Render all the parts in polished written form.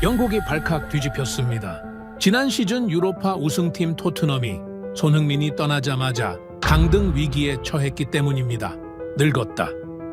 영국이 발칵 뒤집혔습니다. 지난 시즌 유로파 우승팀 토트넘이 손흥민이 떠나자마자 강등 위기에 처했기 때문입니다. 늙었다.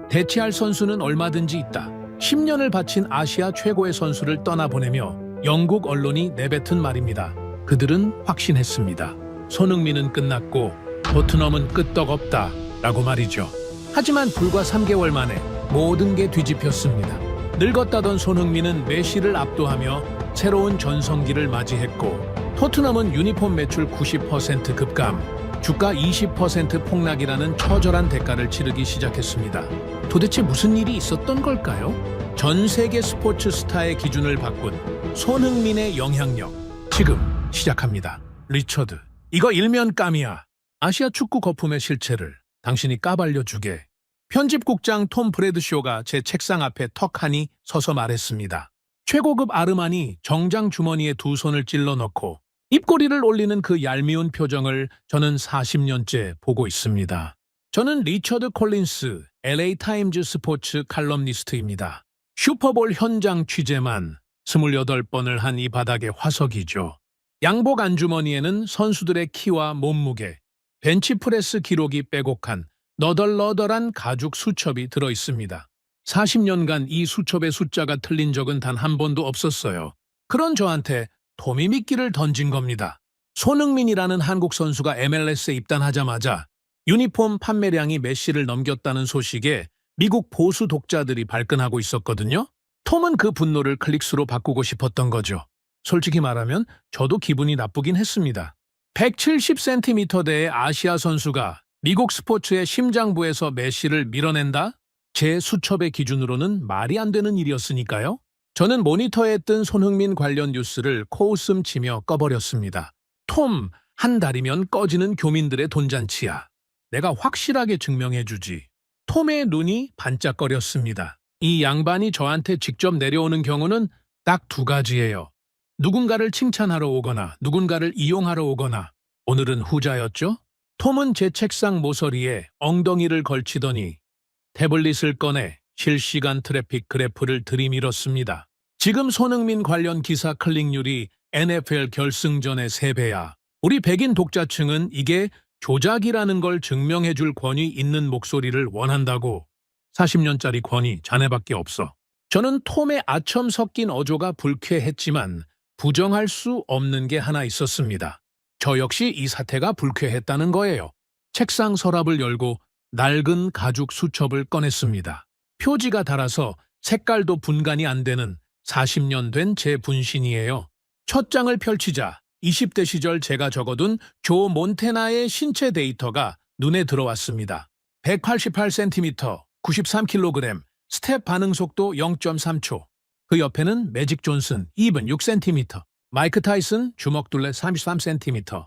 대체할 선수는 얼마든지 있다. 10년을 바친 아시아 최고의 선수를 떠나보내며 영국 언론이 내뱉은 말입니다. 그들은 확신했습니다. 손흥민은 끝났고 토트넘은 끄떡없다 라고 말이죠. 하지만 불과 3개월 만에 모든 게 뒤집혔습니다. 늙었다던 손흥민은 메시를 압도하며 새로운 전성기를 맞이했고 토트넘은 유니폼 매출 90% 급감, 주가 20% 폭락이라는 처절한 대가를 치르기 시작했습니다. 도대체 무슨 일이 있었던 걸까요? 전 세계 스포츠 스타의 기준을 바꾼 손흥민의 영향력, 지금 시작합니다. 리처드, 이거 일면 깜이야. 아시아 축구 거품의 실체를 당신이 까발려주게. 편집국장 톰 브래드쇼가 제 책상 앞에 턱하니 서서 말했습니다. 최고급 아르마니 정장 주머니에 두 손을 찔러 넣고 입꼬리를 올리는 그 얄미운 표정을 저는 40년째 보고 있습니다. 저는 리처드 콜린스, LA 타임즈 스포츠 칼럼니스트입니다. 슈퍼볼 현장 취재만 28번을 한 이 바닥의 화석이죠. 양복 안주머니에는 선수들의 키와 몸무게, 벤치프레스 기록이 빼곡한 너덜너덜한 가죽 수첩이 들어있습니다. 40년간 이 수첩의 숫자가 틀린 적은 단 한 번도 없었어요. 그런 저한테 톰이 미끼를 던진 겁니다. 손흥민이라는 한국 선수가 MLS에 입단하자마자 유니폼 판매량이 메시를 넘겼다는 소식에 미국 보수 독자들이 발끈하고 있었거든요. 톰은 그 분노를 클릭수로 바꾸고 싶었던 거죠. 솔직히 말하면 저도 기분이 나쁘긴 했습니다. 170cm대의 아시아 선수가 미국 스포츠의 심장부에서 메시를 밀어낸다? 제 수첩의 기준으로는 말이 안 되는 일이었으니까요. 저는 모니터에 뜬 손흥민 관련 뉴스를 코웃음 치며 꺼버렸습니다. 톰, 한 달이면 꺼지는 교민들의 돈잔치야. 내가 확실하게 증명해주지. 톰의 눈이 반짝거렸습니다. 이 양반이 저한테 직접 내려오는 경우는 딱 두 가지예요. 누군가를 칭찬하러 오거나 누군가를 이용하러 오거나. 오늘은 후자였죠? 톰은 제 책상 모서리에 엉덩이를 걸치더니 태블릿을 꺼내 실시간 트래픽 그래프를 들이밀었습니다. 지금 손흥민 관련 기사 클릭률이 NFL 결승전의 3배야. 우리 백인 독자층은 이게 조작이라는 걸 증명해줄 권위 있는 목소리를 원한다고. 40년짜리 권위 자네밖에 없어. 저는 톰의 아첨 섞인 어조가 불쾌했지만 부정할 수 없는 게 하나 있었습니다. 저 역시 이 사태가 불쾌했다는 거예요. 책상 서랍을 열고 낡은 가죽 수첩을 꺼냈습니다. 표지가 달아서 색깔도 분간이 안 되는 40년 된 제 분신이에요. 첫 장을 펼치자 20대 시절 제가 적어둔 조 몬테나의 신체 데이터가 눈에 들어왔습니다. 188cm, 93kg, 스텝 반응 속도 0.3초. 그 옆에는 매직 존슨, 2분 6cm, 마이크 타이슨, 주먹둘레 33cm.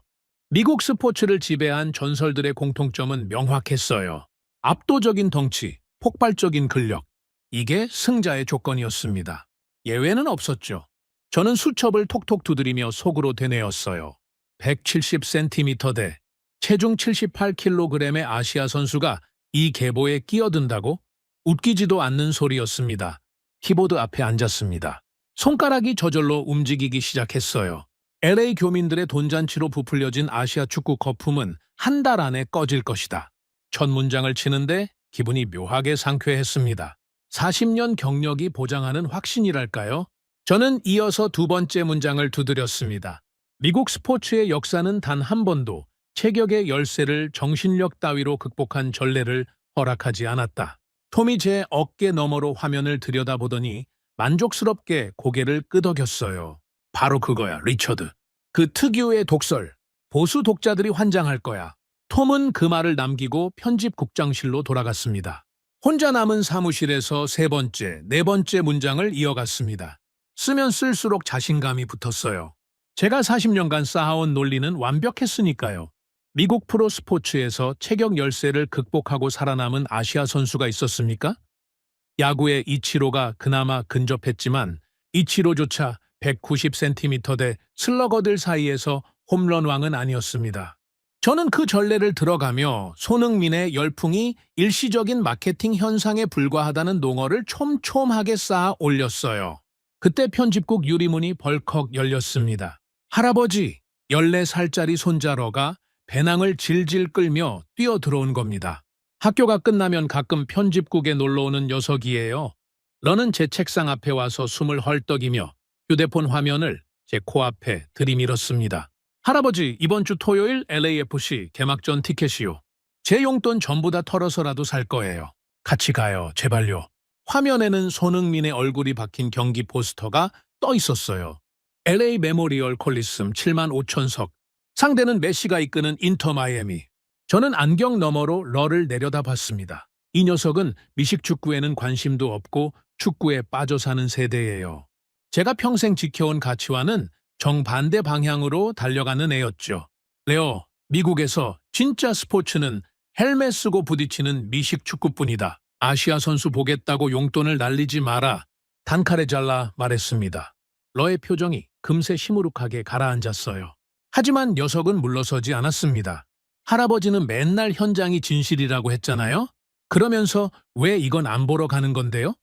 미국 스포츠를 지배한 전설들의 공통점은 명확했어요. 압도적인 덩치, 폭발적인 근력. 이게 승자의 조건이었습니다. 예외는 없었죠. 저는 수첩을 톡톡 두드리며 속으로 되뇌었어요. 170cm대, 체중 78kg의 아시아 선수가 이 계보에 끼어든다고? 웃기지도 않는 소리였습니다. 키보드 앞에 앉았습니다. 손가락이 저절로 움직이기 시작했어요. LA 교민들의 돈잔치로 부풀려진 아시아 축구 거품은 한 달 안에 꺼질 것이다. 첫 문장을 치는데 기분이 묘하게 상쾌했습니다. 40년 경력이 보장하는 확신이랄까요? 저는 이어서 두 번째 문장을 두드렸습니다. 미국 스포츠의 역사는 단 한 번도 체격의 열쇠를 정신력 따위로 극복한 전례를 허락하지 않았다. 톰이 제 어깨 너머로 화면을 들여다보더니 만족스럽게 고개를 끄덕였어요. 바로 그거야, 리처드. 그 특유의 독설, 보수 독자들이 환장할 거야. 톰은 그 말을 남기고 편집국장실로 돌아갔습니다. 혼자 남은 사무실에서 세 번째, 네 번째 문장을 이어갔습니다. 쓰면 쓸수록 자신감이 붙었어요. 제가 40년간 쌓아온 논리는 완벽했으니까요. 미국 프로 스포츠에서 체격 열쇠를 극복하고 살아남은 아시아 선수가 있었습니까? 야구의 이치로가 그나마 근접했지만 이치로조차 190cm대 슬러거들 사이에서 홈런 왕은 아니었습니다. 저는 그 전례를 들어가며 손흥민의 열풍이 일시적인 마케팅 현상에 불과하다는 농어를 촘촘하게 쌓아 올렸어요. 그때 편집국 유리문이 벌컥 열렸습니다. 할아버지, 14살짜리 손자러가 배낭을 질질 끌며 뛰어 들어온 겁니다. 학교가 끝나면 가끔 편집국에 놀러오는 녀석이에요. 러는 제 책상 앞에 와서 숨을 헐떡이며 휴대폰 화면을 제 코앞에 들이밀었습니다. 할아버지, 이번 주 토요일 LAFC 개막전 티켓이요. 제 용돈 전부 다 털어서라도 살 거예요. 같이 가요, 제발요. 화면에는 손흥민의 얼굴이 박힌 경기 포스터가 떠 있었어요. LA 메모리얼 콜리슴 7만 5천석. 상대는 메시가 이끄는 인터 마이애미. 저는 안경 너머로 러를 내려다봤습니다. 이 녀석은 미식 축구에는 관심도 없고 축구에 빠져 사는 세대예요. 제가 평생 지켜온 가치와는 정반대 방향으로 달려가는 애였죠. 레오, 미국에서 진짜 스포츠는 헬멧 쓰고 부딪히는 미식 축구뿐이다. 아시아 선수 보겠다고 용돈을 날리지 마라. 단칼에 잘라 말했습니다. 러의 표정이 금세 시무룩하게 가라앉았어요. 하지만 녀석은 물러서지 않았습니다. 할아버지는 맨날 현장이 진실이라고 했잖아요? 그러면서 왜 이건 안 보러 가는 건데요?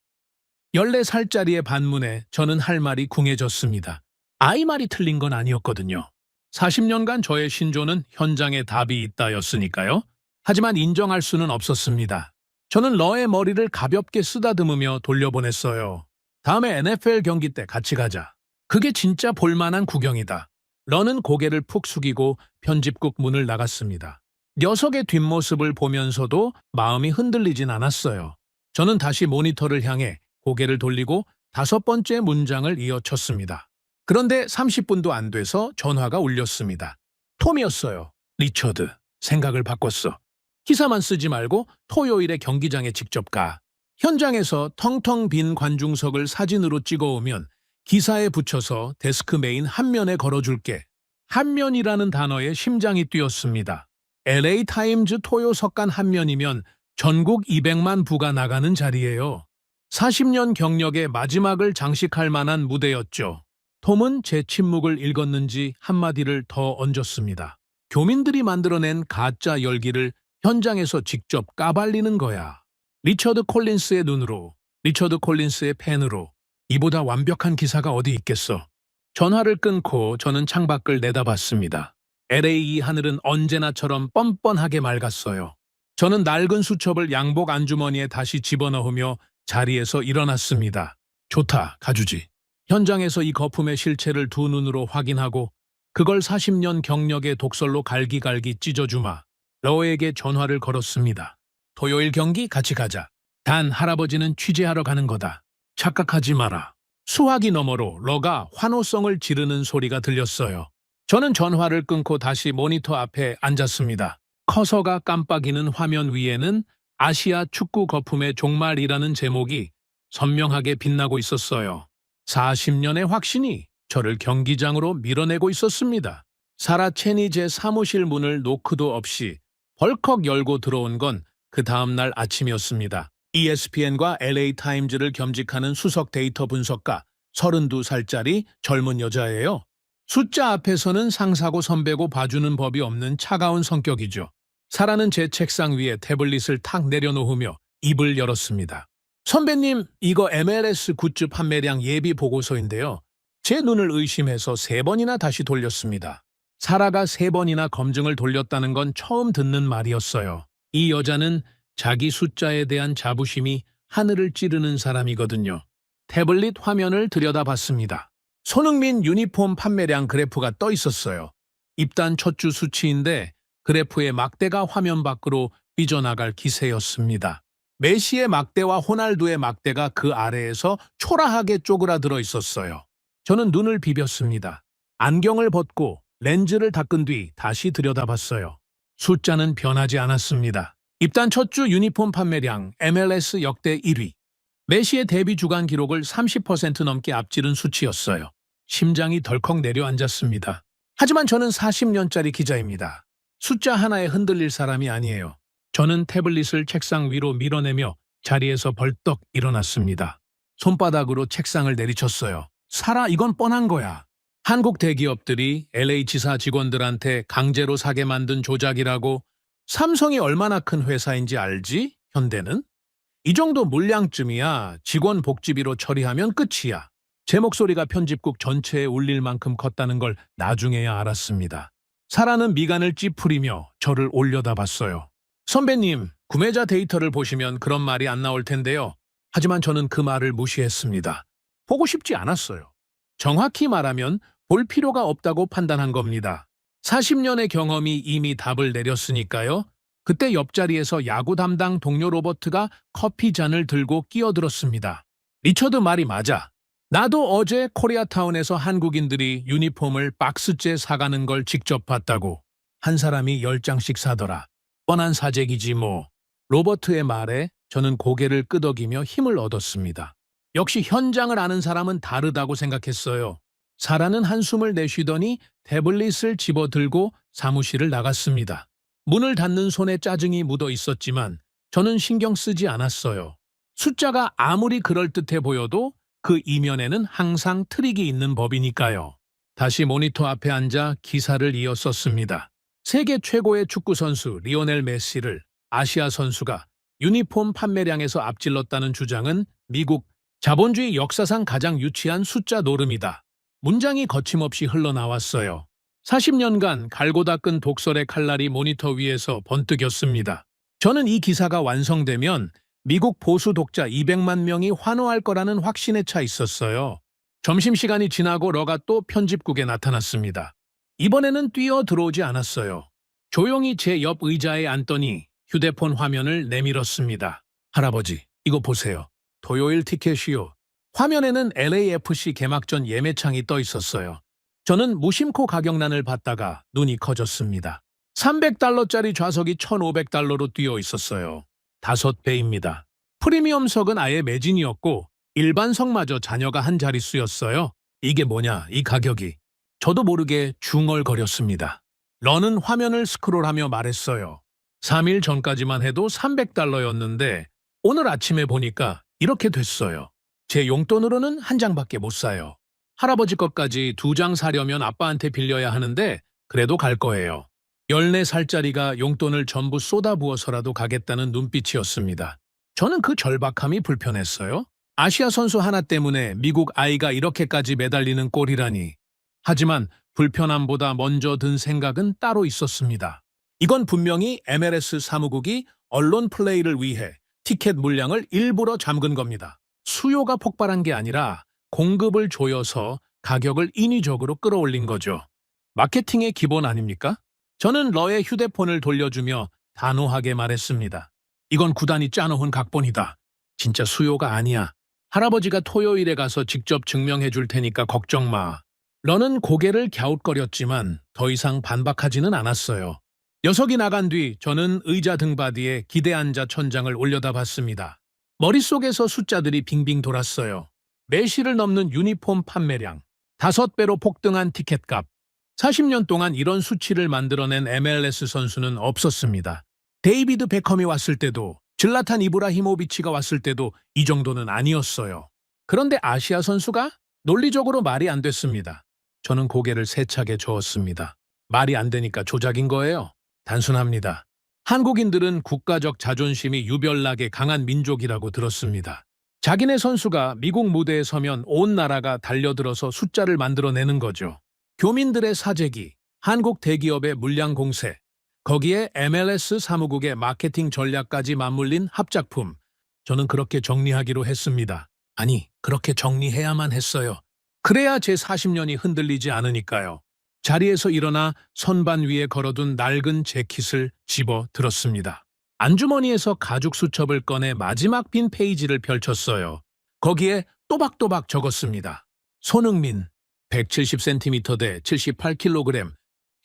14살짜리의 반문에 저는 할 말이 궁해졌습니다. 아이 말이 틀린 건 아니었거든요. 40년간 저의 신조는 현장에 답이 있다였으니까요. 하지만 인정할 수는 없었습니다. 저는 러의 머리를 가볍게 쓰다듬으며 돌려보냈어요. 다음에 NFL 경기 때 같이 가자. 그게 진짜 볼만한 구경이다. 러는 고개를 푹 숙이고 편집국 문을 나갔습니다. 녀석의 뒷모습을 보면서도 마음이 흔들리진 않았어요. 저는 다시 모니터를 향해 고개를 돌리고 5번째 문장을 이어쳤습니다. 그런데 30분도 안 돼서 전화가 울렸습니다. 톰이었어요. 리처드, 생각을 바꿨어. 기사만 쓰지 말고 토요일에 경기장에 직접 가. 현장에서 텅텅 빈 관중석을 사진으로 찍어오면 기사에 붙여서 데스크 메인 한 면에 걸어줄게. 한 면이라는 단어에 심장이 뛰었습니다. LA 타임즈 토요 석간 한 면이면 전국 200만 부가 나가는 자리예요. 40년 경력의 마지막을 장식할 만한 무대였죠. 톰은 제 침묵을 읽었는지 한마디를 더 얹었습니다. 교민들이 만들어낸 가짜 열기를 현장에서 직접 까발리는 거야. 리처드 콜린스의 눈으로, 리처드 콜린스의 펜으로. 이보다 완벽한 기사가 어디 있겠어. 전화를 끊고 저는 창밖을 내다봤습니다. LA 하늘은 언제나처럼 뻔뻔하게 맑았어요. 저는 낡은 수첩을 양복 안주머니에 다시 집어넣으며 자리에서 일어났습니다. 좋다, 가주지. 현장에서 이 거품의 실체를 두 눈으로 확인하고 그걸 40년 경력의 독설로 갈기갈기 찢어주마. 러에게 전화를 걸었습니다. 토요일 경기 같이 가자. 단 할아버지는 취재하러 가는 거다. 착각하지 마라. 수화기 너머로 러가 환호성을 지르는 소리가 들렸어요. 저는 전화를 끊고 다시 모니터 앞에 앉았습니다. 커서가 깜빡이는 화면 위에는 아시아 축구 거품의 종말이라는 제목이 선명하게 빛나고 있었어요. 40년의 확신이 저를 경기장으로 밀어내고 있었습니다. 사라 체니 제 사무실 문을 노크도 없이 벌컥 열고 들어온 건 그 다음날 아침이었습니다. ESPN과 LA 타임즈를 겸직하는 수석 데이터 분석가 32살짜리 젊은 여자예요. 숫자 앞에서는 상사고 선배고 봐주는 법이 없는 차가운 성격이죠. 사라는 제 책상 위에 태블릿을 탁 내려놓으며 입을 열었습니다. 선배님, 이거 MLS 굿즈 판매량 예비 보고서인데요. 제 눈을 의심해서 3번이나 다시 돌렸습니다. 사라가 3번이나 검증을 돌렸다는 건 처음 듣는 말이었어요. 이 여자는 자기 숫자에 대한 자부심이 하늘을 찌르는 사람이거든요. 태블릿 화면을 들여다봤습니다. 손흥민 유니폼 판매량 그래프가 떠 있었어요. 입단 첫 주 수치인데 그래프의 막대가 화면 밖으로 삐져나갈 기세였습니다. 메시의 막대와 호날두의 막대가 그 아래에서 초라하게 쪼그라들어 있었어요. 저는 눈을 비볐습니다. 안경을 벗고 렌즈를 닦은 뒤 다시 들여다봤어요. 숫자는 변하지 않았습니다. 입단 첫 주 유니폼 판매량 MLS 역대 1위. 메시의 데뷔 주간 기록을 30% 넘게 앞지른 수치였어요. 심장이 덜컥 내려앉았습니다. 하지만 저는 40년짜리 기자입니다. 숫자 하나에 흔들릴 사람이 아니에요. 저는 태블릿을 책상 위로 밀어내며 자리에서 벌떡 일어났습니다. 손바닥으로 책상을 내리쳤어요. 사라, 이건 뻔한 거야. 한국 대기업들이 LA 지사 직원들한테 강제로 사게 만든 조작이라고. 삼성이 얼마나 큰 회사인지 알지? 현대는? 이 정도 물량쯤이야 직원 복지비로 처리하면 끝이야. 제 목소리가 편집국 전체에 울릴 만큼 컸다는 걸 나중에야 알았습니다. 사라는 미간을 찌푸리며 저를 올려다봤어요. 선배님, 구매자 데이터를 보시면 그런 말이 안 나올 텐데요. 하지만 저는 그 말을 무시했습니다. 보고 싶지 않았어요. 정확히 말하면 볼 필요가 없다고 판단한 겁니다. 40년의 경험이 이미 답을 내렸으니까요. 그때 옆자리에서 야구 담당 동료 로버트가 커피 잔을 들고 끼어들었습니다. 리처드 말이 맞아. 나도 어제 코리아타운에서 한국인들이 유니폼을 박스째 사가는 걸 직접 봤다고. 한 사람이 10장씩 사더라. 뻔한 사재기지 뭐. 로버트의 말에 저는 고개를 끄덕이며 힘을 얻었습니다. 역시 현장을 아는 사람은 다르다고 생각했어요. 사라는 한숨을 내쉬더니 태블릿을 집어들고 사무실을 나갔습니다. 문을 닫는 손에 짜증이 묻어 있었지만 저는 신경 쓰지 않았어요. 숫자가 아무리 그럴듯해 보여도 그 이면에는 항상 트릭이 있는 법이니까요. 다시 모니터 앞에 앉아 기사를 이었었습니다. 세계 최고의 축구 선수 리오넬 메시를 아시아 선수가 유니폼 판매량에서 앞질렀다는 주장은 미국 자본주의 역사상 가장 유치한 숫자 노름이다. 문장이 거침없이 흘러나왔어요. 40년간 갈고 닦은 독설의 칼날이 모니터 위에서 번뜩였습니다. 저는 이 기사가 완성되면 미국 보수 독자 200만 명이 환호할 거라는 확신에 차 있었어요. 점심시간이 지나고 러가 또 편집국에 나타났습니다. 이번에는 뛰어 들어오지 않았어요. 조용히 제 옆 의자에 앉더니 휴대폰 화면을 내밀었습니다. 할아버지, 이거 보세요. 토요일 티켓이요. 화면에는 LAFC 개막전 예매창이 떠 있었어요. 저는 무심코 가격란을 봤다가 눈이 커졌습니다. 300달러짜리 좌석이 1,500달러로 뛰어 있었어요. 5배입니다. 프리미엄석은 아예 매진이었고 일반석마저 자녀가 한 자릿수였어요. 이게 뭐냐, 이 가격이. 저도 모르게 중얼거렸습니다. 런은 화면을 스크롤하며 말했어요. 3일 전까지만 해도 300달러였는데 오늘 아침에 보니까 이렇게 됐어요. 제 용돈으로는 한 장밖에 못 사요. 할아버지 것까지 2장 사려면 아빠한테 빌려야 하는데 그래도 갈 거예요. 14살짜리가 용돈을 전부 쏟아부어서라도 가겠다는 눈빛이었습니다. 저는 그 절박함이 불편했어요. 아시아 선수 하나 때문에 미국 아이가 이렇게까지 매달리는 꼴이라니. 하지만 불편함보다 먼저 든 생각은 따로 있었습니다. 이건 분명히 MLS 사무국이 언론 플레이를 위해 티켓 물량을 일부러 잠근 겁니다. 수요가 폭발한 게 아니라 공급을 조여서 가격을 인위적으로 끌어올린 거죠. 마케팅의 기본 아닙니까? 저는 러의 휴대폰을 돌려주며 단호하게 말했습니다. 이건 구단이 짜놓은 각본이다. 진짜 수요가 아니야. 할아버지가 토요일에 가서 직접 증명해 줄 테니까 걱정 마. 러는 고개를 갸웃거렸지만 더 이상 반박하지는 않았어요. 녀석이 나간 뒤 저는 의자 등받이에 기대 앉아 천장을 올려다봤습니다. 머릿속에서 숫자들이 빙빙 돌았어요. 메시를 넘는 유니폼 판매량, 5배로 폭등한 티켓값. 40년 동안 이런 수치를 만들어낸 MLS 선수는 없었습니다. 데이비드 베컴이 왔을 때도, 질라탄 이브라히모비치가 왔을 때도 이 정도는 아니었어요. 그런데 아시아 선수가 논리적으로 말이 안 됐습니다. 저는 고개를 세차게 저었습니다. 말이 안 되니까 조작인 거예요. 단순합니다. 한국인들은 국가적 자존심이 유별나게 강한 민족이라고 들었습니다. 자기네 선수가 미국 무대에 서면 온 나라가 달려들어서 숫자를 만들어내는 거죠. 교민들의 사재기, 한국 대기업의 물량 공세, 거기에 MLS 사무국의 마케팅 전략까지 맞물린 합작품. 저는 그렇게 정리하기로 했습니다. 아니, 그렇게 정리해야만 했어요. 그래야 제 40년이 흔들리지 않으니까요. 자리에서 일어나 선반 위에 걸어둔 낡은 재킷을 집어 들었습니다. 안주머니에서 가죽 수첩을 꺼내 마지막 빈 페이지를 펼쳤어요. 거기에 또박또박 적었습니다. 손흥민, 170cm 대 78kg,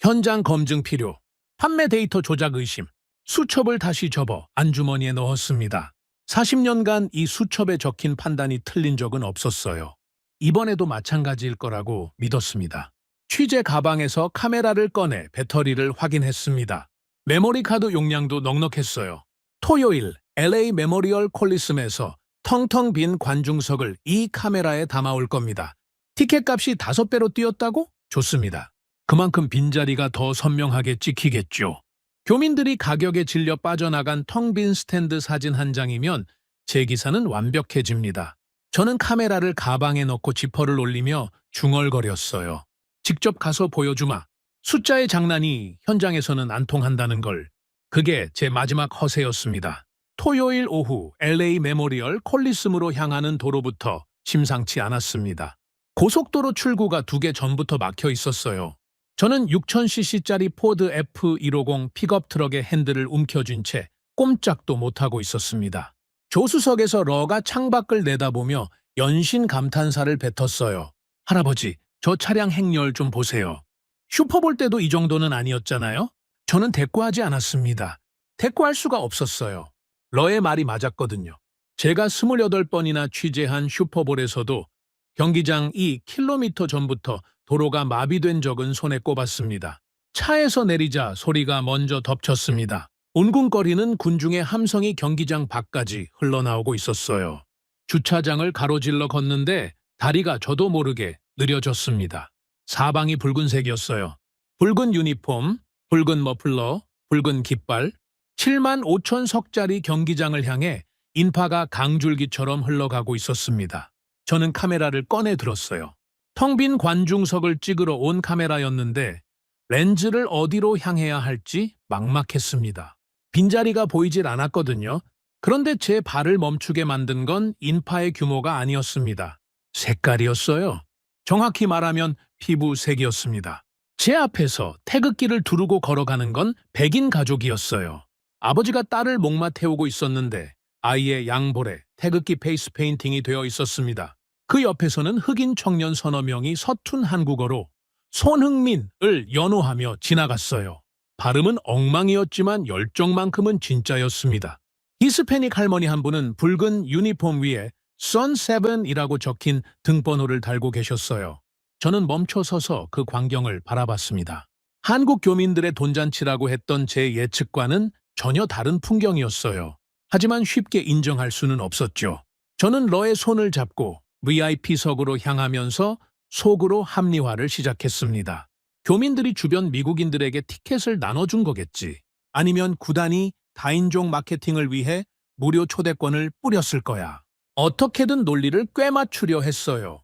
현장 검증 필요, 판매 데이터 조작 의심. 수첩을 다시 접어 안주머니에 넣었습니다. 40년간 이 수첩에 적힌 판단이 틀린 적은 없었어요. 이번에도 마찬가지일 거라고 믿었습니다. 취재 가방에서 카메라를 꺼내 배터리를 확인했습니다. 메모리 카드 용량도 넉넉했어요. 토요일 LA 메모리얼 콜리슴에서 텅텅 빈 관중석을 이 카메라에 담아올 겁니다. 티켓값이 5배로 뛰었다고? 좋습니다. 그만큼 빈자리가 더 선명하게 찍히겠죠. 교민들이 가격에 질려 빠져나간 텅 빈 스탠드 사진 한 장이면 제 기사는 완벽해집니다. 저는 카메라를 가방에 넣고 지퍼를 올리며 중얼거렸어요. 직접 가서 보여주마. 숫자의 장난이 현장에서는 안 통한다는 걸. 그게 제 마지막 허세였습니다. 토요일 오후 LA 메모리얼 콜리슴으로 향하는 도로부터 심상치 않았습니다. 고속도로 출구가 2개 전부터 막혀 있었어요. 저는 6000cc짜리 포드 F150 픽업 트럭의 핸들을 움켜쥔 채 꼼짝도 못하고 있었습니다. 조수석에서 러가 창밖을 내다보며 연신 감탄사를 뱉었어요. 할아버지, 저 차량 행렬 좀 보세요. 슈퍼볼 때도 이 정도는 아니었잖아요? 저는 대꾸하지 않았습니다. 대꾸할 수가 없었어요. 러의 말이 맞았거든요. 제가 28번이나 취재한 슈퍼볼에서도 경기장 2km 전부터 도로가 마비된 적은 손에 꼽았습니다. 차에서 내리자 소리가 먼저 덮쳤습니다. 웅궁거리는 군중의 함성이 경기장 밖까지 흘러나오고 있었어요. 주차장을 가로질러 걷는데 다리가 저도 모르게 느려졌습니다. 사방이 붉은색이었어요. 붉은 유니폼, 붉은 머플러, 붉은 깃발, 7만 5천 석짜리 경기장을 향해 인파가 강줄기처럼 흘러가고 있었습니다. 저는 카메라를 꺼내 들었어요. 텅 빈 관중석을 찍으러 온 카메라였는데 렌즈를 어디로 향해야 할지 막막했습니다. 빈자리가 보이질 않았거든요. 그런데 제 발을 멈추게 만든 건 인파의 규모가 아니었습니다. 색깔이었어요. 정확히 말하면 피부색이었습니다. 제 앞에서 태극기를 두르고 걸어가는 건 백인 가족이었어요. 아버지가 딸을 목마 태우고 있었는데 아이의 양볼에 태극기 페이스 페인팅이 되어 있었습니다. 그 옆에서는 흑인 청년 서너 명이 서툰 한국어로 손흥민을 연호하며 지나갔어요. 발음은 엉망이었지만 열정만큼은 진짜였습니다. 히스패닉 할머니 한 분은 붉은 유니폼 위에 Sun7이라고 적힌 등번호를 달고 계셨어요. 저는 멈춰 서서 그 광경을 바라봤습니다. 한국 교민들의 돈잔치라고 했던 제 예측과는 전혀 다른 풍경이었어요. 하지만 쉽게 인정할 수는 없었죠. 저는 러의 손을 잡고 VIP석으로 향하면서 속으로 합리화를 시작했습니다. 교민들이 주변 미국인들에게 티켓을 나눠준 거겠지. 아니면 구단이 다인종 마케팅을 위해 무료 초대권을 뿌렸을 거야. 어떻게든 논리를 꿰맞추려 했어요.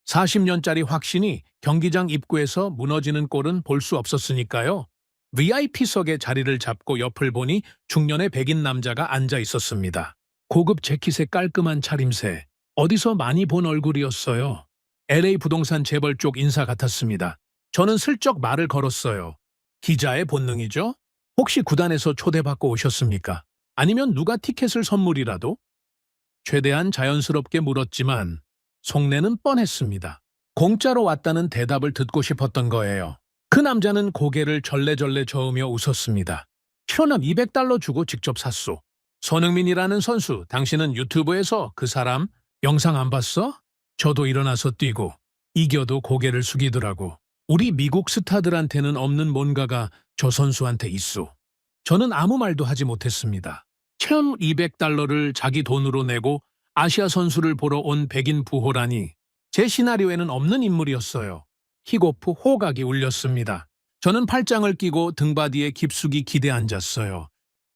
40년짜리 확신이 경기장 입구에서 무너지는 꼴은 볼 수 없었으니까요. VIP석에 자리를 잡고 옆을 보니 중년의 백인 남자가 앉아 있었습니다. 고급 재킷의 깔끔한 차림새, 어디서 많이 본 얼굴이었어요. LA 부동산 재벌 쪽 인사 같았습니다. 저는 슬쩍 말을 걸었어요. 기자의 본능이죠? 혹시 구단에서 초대받고 오셨습니까? 아니면 누가 티켓을 선물이라도? 최대한 자연스럽게 물었지만 속내는 뻔했습니다. 공짜로 왔다는 대답을 듣고 싶었던 거예요. 그 남자는 고개를 절레절레 저으며 웃었습니다. 현금 $200 주고 직접 샀소. 손흥민이라는 선수, 당신은 유튜브에서 그 사람 영상 안 봤어? 저도 일어나서 뛰고 이겨도 고개를 숙이더라고. 우리 미국 스타들한테는 없는 뭔가가 저 선수한테 있소. 저는 아무 말도 하지 못했습니다. 처음 $200를 자기 돈으로 내고 아시아 선수를 보러 온 백인 부호라니 제 시나리오에는 없는 인물이었어요. 킥오프 호각이 울렸습니다. 저는 팔짱을 끼고 등받이에 깊숙이 기대 앉았어요.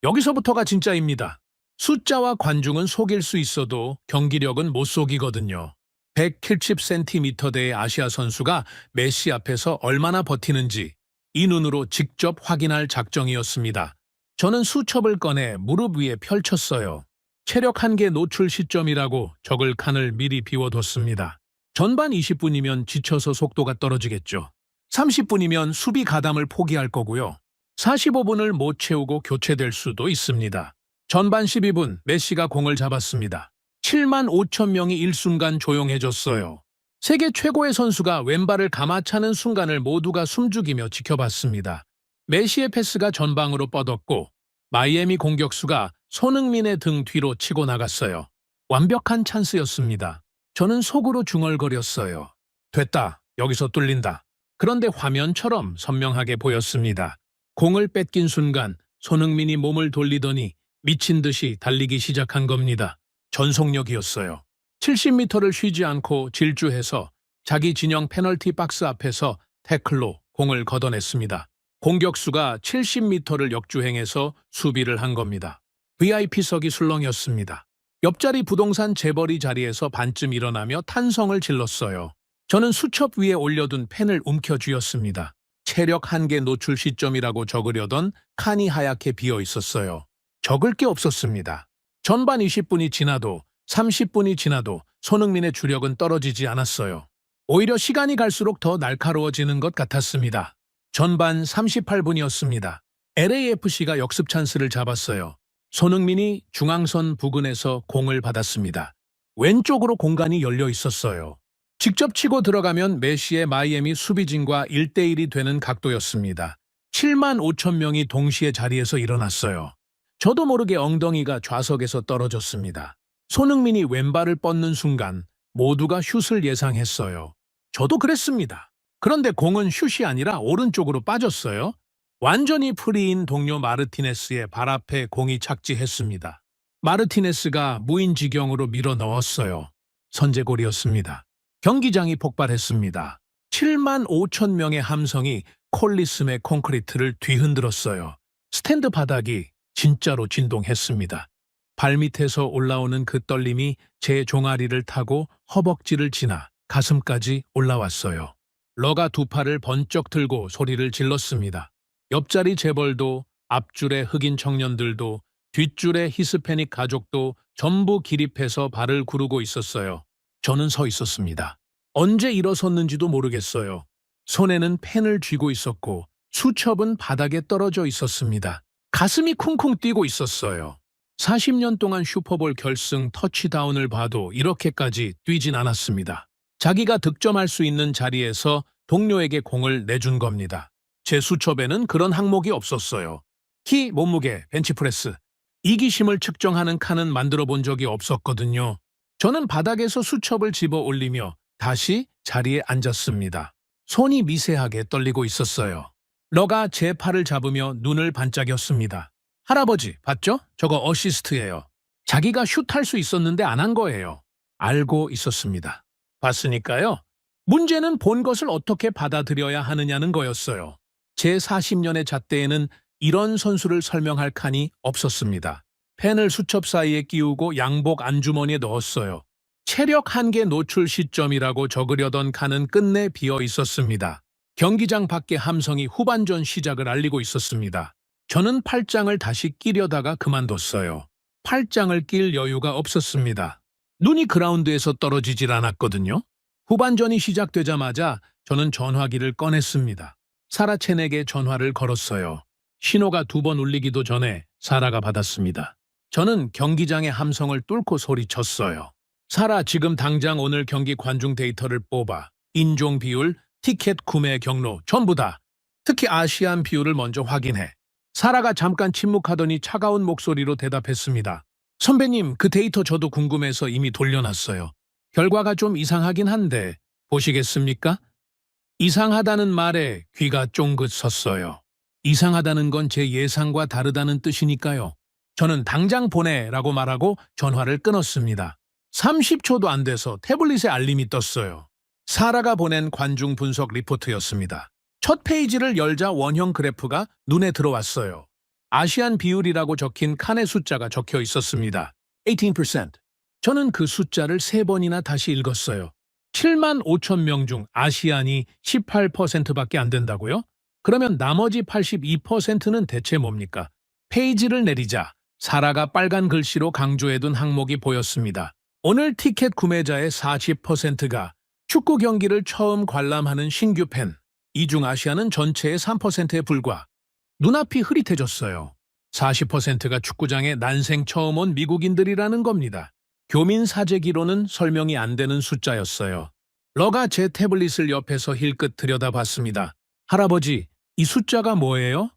여기서부터가 진짜입니다. 숫자와 관중은 속일 수 있어도 경기력은 못 속이거든요. 170cm대의 아시아 선수가 메시 앞에서 얼마나 버티는지 이 눈으로 직접 확인할 작정이었습니다. 저는 수첩을 꺼내 무릎 위에 펼쳤어요. 체력 한계 노출 시점이라고 적을 칸을 미리 비워뒀습니다. 전반 20분이면 지쳐서 속도가 떨어지겠죠. 30분이면 수비 가담을 포기할 거고요. 45분을 못 채우고 교체될 수도 있습니다. 전반 12분 메시가 공을 잡았습니다. 7만 5천 명이 일순간 조용해졌어요. 세계 최고의 선수가 왼발을 감아차는 순간을 모두가 숨죽이며 지켜봤습니다. 메시의 패스가 전방으로 뻗었고 마이애미 공격수가 손흥민의 등 뒤로 치고 나갔어요. 완벽한 찬스였습니다. 저는 속으로 중얼거렸어요. 됐다. 여기서 뚫린다. 그런데 화면처럼 선명하게 보였습니다. 공을 뺏긴 순간 손흥민이 몸을 돌리더니 미친 듯이 달리기 시작한 겁니다. 전속력이었어요. 70m를 쉬지 않고 질주해서 자기 진영 페널티 박스 앞에서 태클로 공을 걷어냈습니다. 공격수가 70m를 역주행해서 수비를 한 겁니다. VIP석이 술렁이었습니다. 옆자리 부동산 재벌이 자리에서 반쯤 일어나며 탄성을 질렀어요. 저는 수첩 위에 올려둔 펜을 움켜쥐었습니다. 체력 한계 노출 시점이라고 적으려던 칸이 하얗게 비어 있었어요. 적을 게 없었습니다. 전반 20분이 지나도 30분이 지나도 손흥민의 주력은 떨어지지 않았어요. 오히려 시간이 갈수록 더 날카로워지는 것 같았습니다. 전반 38분이었습니다. LAFC가 역습 찬스를 잡았어요. 손흥민이 중앙선 부근에서 공을 받았습니다. 왼쪽으로 공간이 열려 있었어요. 직접 치고 들어가면 메시의 마이애미 수비진과 1대1이 되는 각도였습니다. 7만 5천 명이 동시에 자리에서 일어났어요. 저도 모르게 엉덩이가 좌석에서 떨어졌습니다. 손흥민이 왼발을 뻗는 순간 모두가 슛을 예상했어요. 저도 그랬습니다. 그런데 공은 슛이 아니라 오른쪽으로 빠졌어요. 완전히 프리인 동료 마르티네스의 발 앞에 공이 착지했습니다. 마르티네스가 무인지경으로 밀어 넣었어요. 선제골이었습니다. 경기장이 폭발했습니다. 7만 5천 명의 함성이 콜리슴의 콘크리트를 뒤흔들었어요. 스탠드 바닥이 진짜로 진동했습니다. 발밑에서 올라오는 그 떨림이 제 종아리를 타고 허벅지를 지나 가슴까지 올라왔어요. 러가 두 팔을 번쩍 들고 소리를 질렀습니다. 옆자리 재벌도, 앞줄의 흑인 청년들도, 뒷줄의 히스패닉 가족도 전부 기립해서 발을 구르고 있었어요. 저는 서 있었습니다. 언제 일어섰는지도 모르겠어요. 손에는 펜을 쥐고 있었고 수첩은 바닥에 떨어져 있었습니다. 가슴이 쿵쿵 뛰고 있었어요. 40년 동안 슈퍼볼 결승 터치다운을 봐도 이렇게까지 뛰진 않았습니다. 자기가 득점할 수 있는 자리에서 동료에게 공을 내준 겁니다. 제 수첩에는 그런 항목이 없었어요. 키, 몸무게, 벤치프레스, 이기심을 측정하는 칸은 만들어 본 적이 없었거든요. 저는 바닥에서 수첩을 집어 올리며 다시 자리에 앉았습니다. 손이 미세하게 떨리고 있었어요. 러가 제 팔을 잡으며 눈을 반짝였습니다. 할아버지, 봤죠? 저거 어시스트예요. 자기가 슛할 수 있었는데 안 한 거예요. 알고 있었습니다. 봤으니까요. 문제는 본 것을 어떻게 받아들여야 하느냐는 거였어요. 제 40년의 잣대에는 이런 선수를 설명할 칸이 없었습니다. 펜을 수첩 사이에 끼우고 양복 안주머니에 넣었어요. 체력 한계 노출 시점이라고 적으려던 칸은 끝내 비어 있었습니다. 경기장 밖의 함성이 후반전 시작을 알리고 있었습니다. 저는 팔짱을 다시 끼려다가 그만뒀어요. 팔짱을 낄 여유가 없었습니다. 눈이 그라운드에서 떨어지질 않았거든요. 후반전이 시작되자마자 저는 전화기를 꺼냈습니다. 사라 첸에게 전화를 걸었어요. 신호가 2번 울리기도 전에 사라가 받았습니다. 저는 경기장의 함성을 뚫고 소리쳤어요. 사라, 지금 당장 오늘 경기 관중 데이터를 뽑아. 인종 비율, 티켓 구매 경로 전부 다. 특히 아시안 비율을 먼저 확인해. 사라가 잠깐 침묵하더니 차가운 목소리로 대답했습니다. 선배님, 그 데이터 저도 궁금해서 이미 돌려놨어요. 결과가 좀 이상하긴 한데 보시겠습니까? 이상하다는 말에 귀가 쫑긋 섰어요. 이상하다는 건 제 예상과 다르다는 뜻이니까요. 저는 당장 보내라고 말하고 전화를 끊었습니다. 30초도 안 돼서 태블릿에 알림이 떴어요. 사라가 보낸 관중 분석 리포트였습니다. 첫 페이지를 열자 원형 그래프가 눈에 들어왔어요. 아시안 비율이라고 적힌 칸의 숫자가 적혀 있었습니다. 18%. 저는 그 숫자를 3번이나 다시 읽었어요. 7만 5천 명 중 아시안이 18%밖에 안 된다고요? 그러면 나머지 82%는 대체 뭡니까? 페이지를 내리자 사라가 빨간 글씨로 강조해둔 항목이 보였습니다. 오늘 티켓 구매자의 40%가 축구 경기를 처음 관람하는 신규 팬. 이중 아시아는 전체의 3%에 불과. 눈앞이 흐릿해졌어요. 40%가 축구장에 난생 처음 온 미국인들이라는 겁니다. 교민 사재기로는 설명이 안 되는 숫자였어요. 러가 제 태블릿을 옆에서 힐끗 들여다봤습니다. 할아버지, 이 숫자가 뭐예요?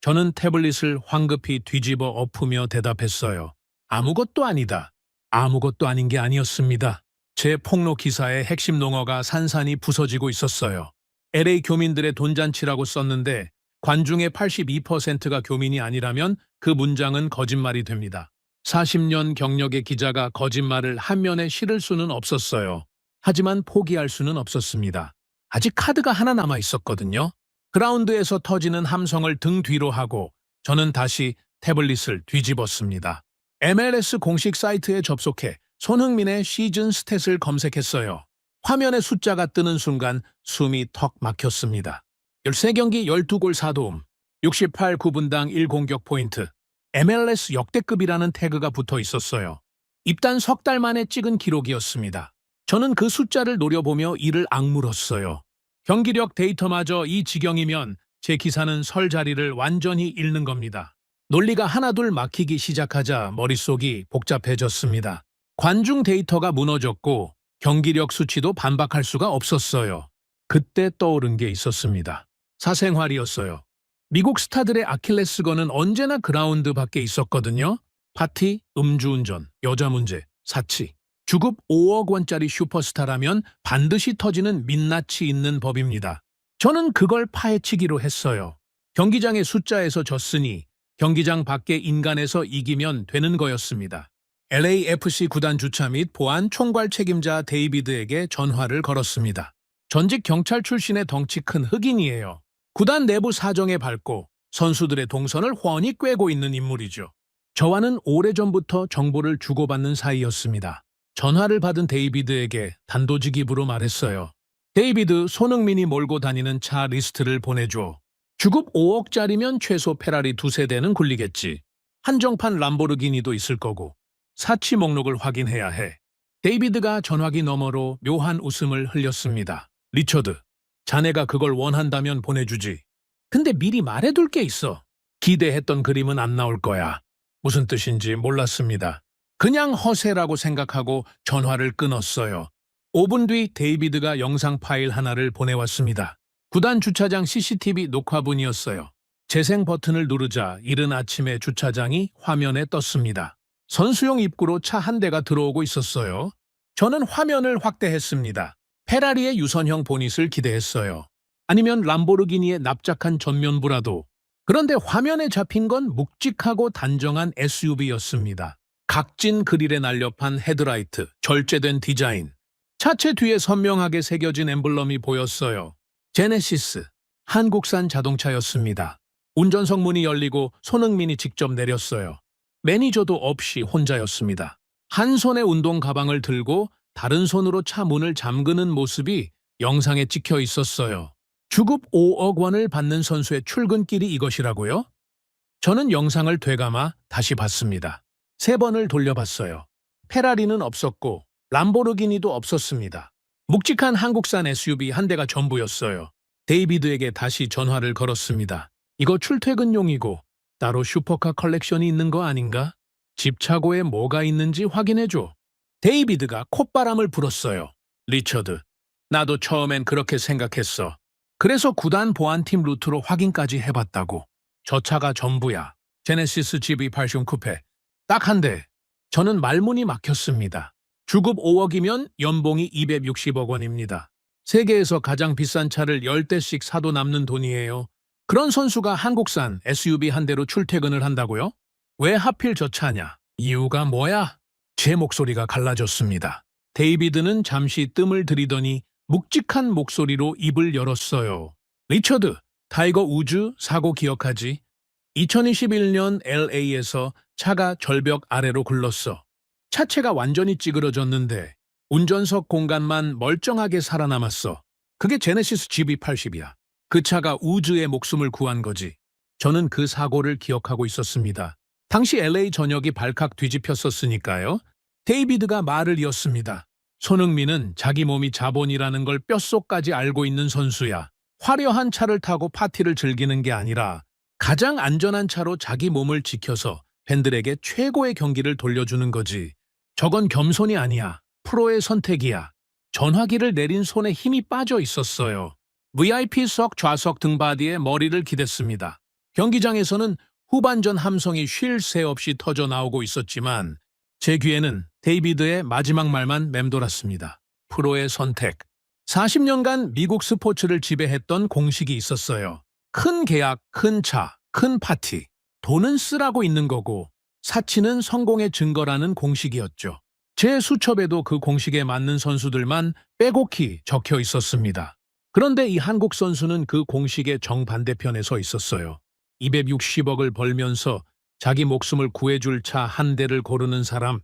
저는 태블릿을 황급히 뒤집어 엎으며 대답했어요. 아무것도 아니다. 아무것도 아닌 게 아니었습니다. 제 폭로 기사의 핵심 농어가 산산이 부서지고 있었어요. LA 교민들의 돈잔치라고 썼는데 관중의 82%가 교민이 아니라면 그 문장은 거짓말이 됩니다. 40년 경력의 기자가 거짓말을 한 면에 실을 수는 없었어요. 하지만 포기할 수는 없었습니다. 아직 카드가 하나 남아 있었거든요. 그라운드에서 터지는 함성을 등 뒤로 하고 저는 다시 태블릿을 뒤집었습니다. MLS 공식 사이트에 접속해 손흥민의 시즌 스탯을 검색했어요. 화면에 숫자가 뜨는 순간 숨이 턱 막혔습니다. 13경기 12골 4도움, 68 9분당 1공격 포인트, MLS 역대급이라는 태그가 붙어 있었어요. 입단 석 달 만에 찍은 기록이었습니다. 저는 그 숫자를 노려보며 이를 악물었어요. 경기력 데이터마저 이 지경이면 제 기사는 설 자리를 완전히 잃는 겁니다. 논리가 하나둘 막히기 시작하자 머릿속이 복잡해졌습니다. 관중 데이터가 무너졌고 경기력 수치도 반박할 수가 없었어요. 그때 떠오른 게 있었습니다. 사생활이었어요. 미국 스타들의 아킬레스건은 언제나 그라운드 밖에 있었거든요. 파티, 음주운전, 여자 문제, 사치. 주급 5억 원짜리 슈퍼스타라면 반드시 터지는 민낯이 있는 법입니다. 저는 그걸 파헤치기로 했어요. 경기장의 숫자에서 졌으니 경기장 밖의 인간에서 이기면 되는 거였습니다. LAFC 구단 주차 및 보안 총괄 책임자 데이비드에게 전화를 걸었습니다. 전직 경찰 출신의 덩치 큰 흑인이에요. 구단 내부 사정에 밝고 선수들의 동선을 훤히 꿰고 있는 인물이죠. 저와는 오래전부터 정보를 주고받는 사이였습니다. 전화를 받은 데이비드에게 단도직입으로 말했어요. 데이비드, 손흥민이 몰고 다니는 차 리스트를 보내줘. 주급 5억짜리면 최소 페라리 2세대는 굴리겠지. 한정판 람보르기니도 있을 거고. 사치 목록을 확인해야 해. 데이비드가 전화기 너머로 묘한 웃음을 흘렸습니다. 리처드, 자네가 그걸 원한다면 보내주지. 근데 미리 말해둘 게 있어. 기대했던 그림은 안 나올 거야. 무슨 뜻인지 몰랐습니다. 그냥 허세라고 생각하고 전화를 끊었어요. 5분 뒤 데이비드가 영상 파일 하나를 보내왔습니다. 구단 주차장 CCTV 녹화분이었어요. 재생 버튼을 누르자 이른 아침에 주차장이 화면에 떴습니다. 선수용 입구로 차 한 대가 들어오고 있었어요. 저는 화면을 확대했습니다. 페라리의 유선형 보닛을 기대했어요. 아니면 람보르기니의 납작한 전면부라도. 그런데 화면에 잡힌 건 묵직하고 단정한 SUV였습니다. 각진 그릴에 날렵한 헤드라이트, 절제된 디자인. 차체 뒤에 선명하게 새겨진 엠블럼이 보였어요. 제네시스, 한국산 자동차였습니다. 운전석 문이 열리고 손흥민이 직접 내렸어요. 매니저도 없이 혼자였습니다. 한 손에 운동 가방을 들고 다른 손으로 차 문을 잠그는 모습이 영상에 찍혀 있었어요. 주급 5억 원을 받는 선수의 출근길이 이것이라고요? 저는 영상을 되감아 다시 봤습니다. 3번을 돌려봤어요. 페라리는 없었고 람보르기니도 없었습니다. 묵직한 한국산 SUV 한 대가 전부였어요. 데이비드에게 다시 전화를 걸었습니다. 이거 출퇴근용이고 따로 슈퍼카 컬렉션이 있는 거 아닌가? 집 차고에 뭐가 있는지 확인해줘. 데이비드가 콧바람을 불었어요. 리처드, 나도 처음엔 그렇게 생각했어. 그래서 구단 보안팀 루트로 확인까지 해봤다고. 저 차가 전부야. 제네시스 GB80 쿠페. 딱 한 대. 저는 말문이 막혔습니다. 주급 5억이면 연봉이 260억 원입니다. 세계에서 가장 비싼 차를 10대씩 사도 남는 돈이에요. 그런 선수가 한국산 SUV 한 대로 출퇴근을 한다고요? 왜 하필 저 차냐? 이유가 뭐야? 제 목소리가 갈라졌습니다. 데이비드는 잠시 뜸을 들이더니 묵직한 목소리로 입을 열었어요. 리처드, 타이거 우즈 사고 기억하지? 2021년 LA에서 차가 절벽 아래로 굴렀어. 차체가 완전히 찌그러졌는데 운전석 공간만 멀쩡하게 살아남았어. 그게 제네시스 GB80이야. 그 차가 우즈의 목숨을 구한 거지. 저는 그 사고를 기억하고 있었습니다. 당시 LA 전역이 발칵 뒤집혔었으니까요. 데이비드가 말을 이었습니다. 손흥민은 자기 몸이 자본이라는 걸 뼛속까지 알고 있는 선수야. 화려한 차를 타고 파티를 즐기는 게 아니라 가장 안전한 차로 자기 몸을 지켜서 팬들에게 최고의 경기를 돌려주는 거지. 저건 겸손이 아니야. 프로의 선택이야. 전화기를 내린 손에 힘이 빠져 있었어요. VIP석 좌석 등받이에 머리를 기댔습니다. 경기장에서는 후반전 함성이 쉴 새 없이 터져 나오고 있었지만 제 귀에는 데이비드의 마지막 말만 맴돌았습니다. 프로의 선택. 40년간 미국 스포츠를 지배했던 공식이 있었어요. 큰 계약, 큰 차, 큰 파티. 돈은 쓰라고 있는 거고 사치는 성공의 증거라는 공식이었죠. 제 수첩에도 그 공식에 맞는 선수들만 빼곡히 적혀 있었습니다. 그런데 이 한국 선수는 그 공식의 정반대편에 서 있었어요. 260억을 벌면서 자기 목숨을 구해줄 차 한 대를 고르는 사람,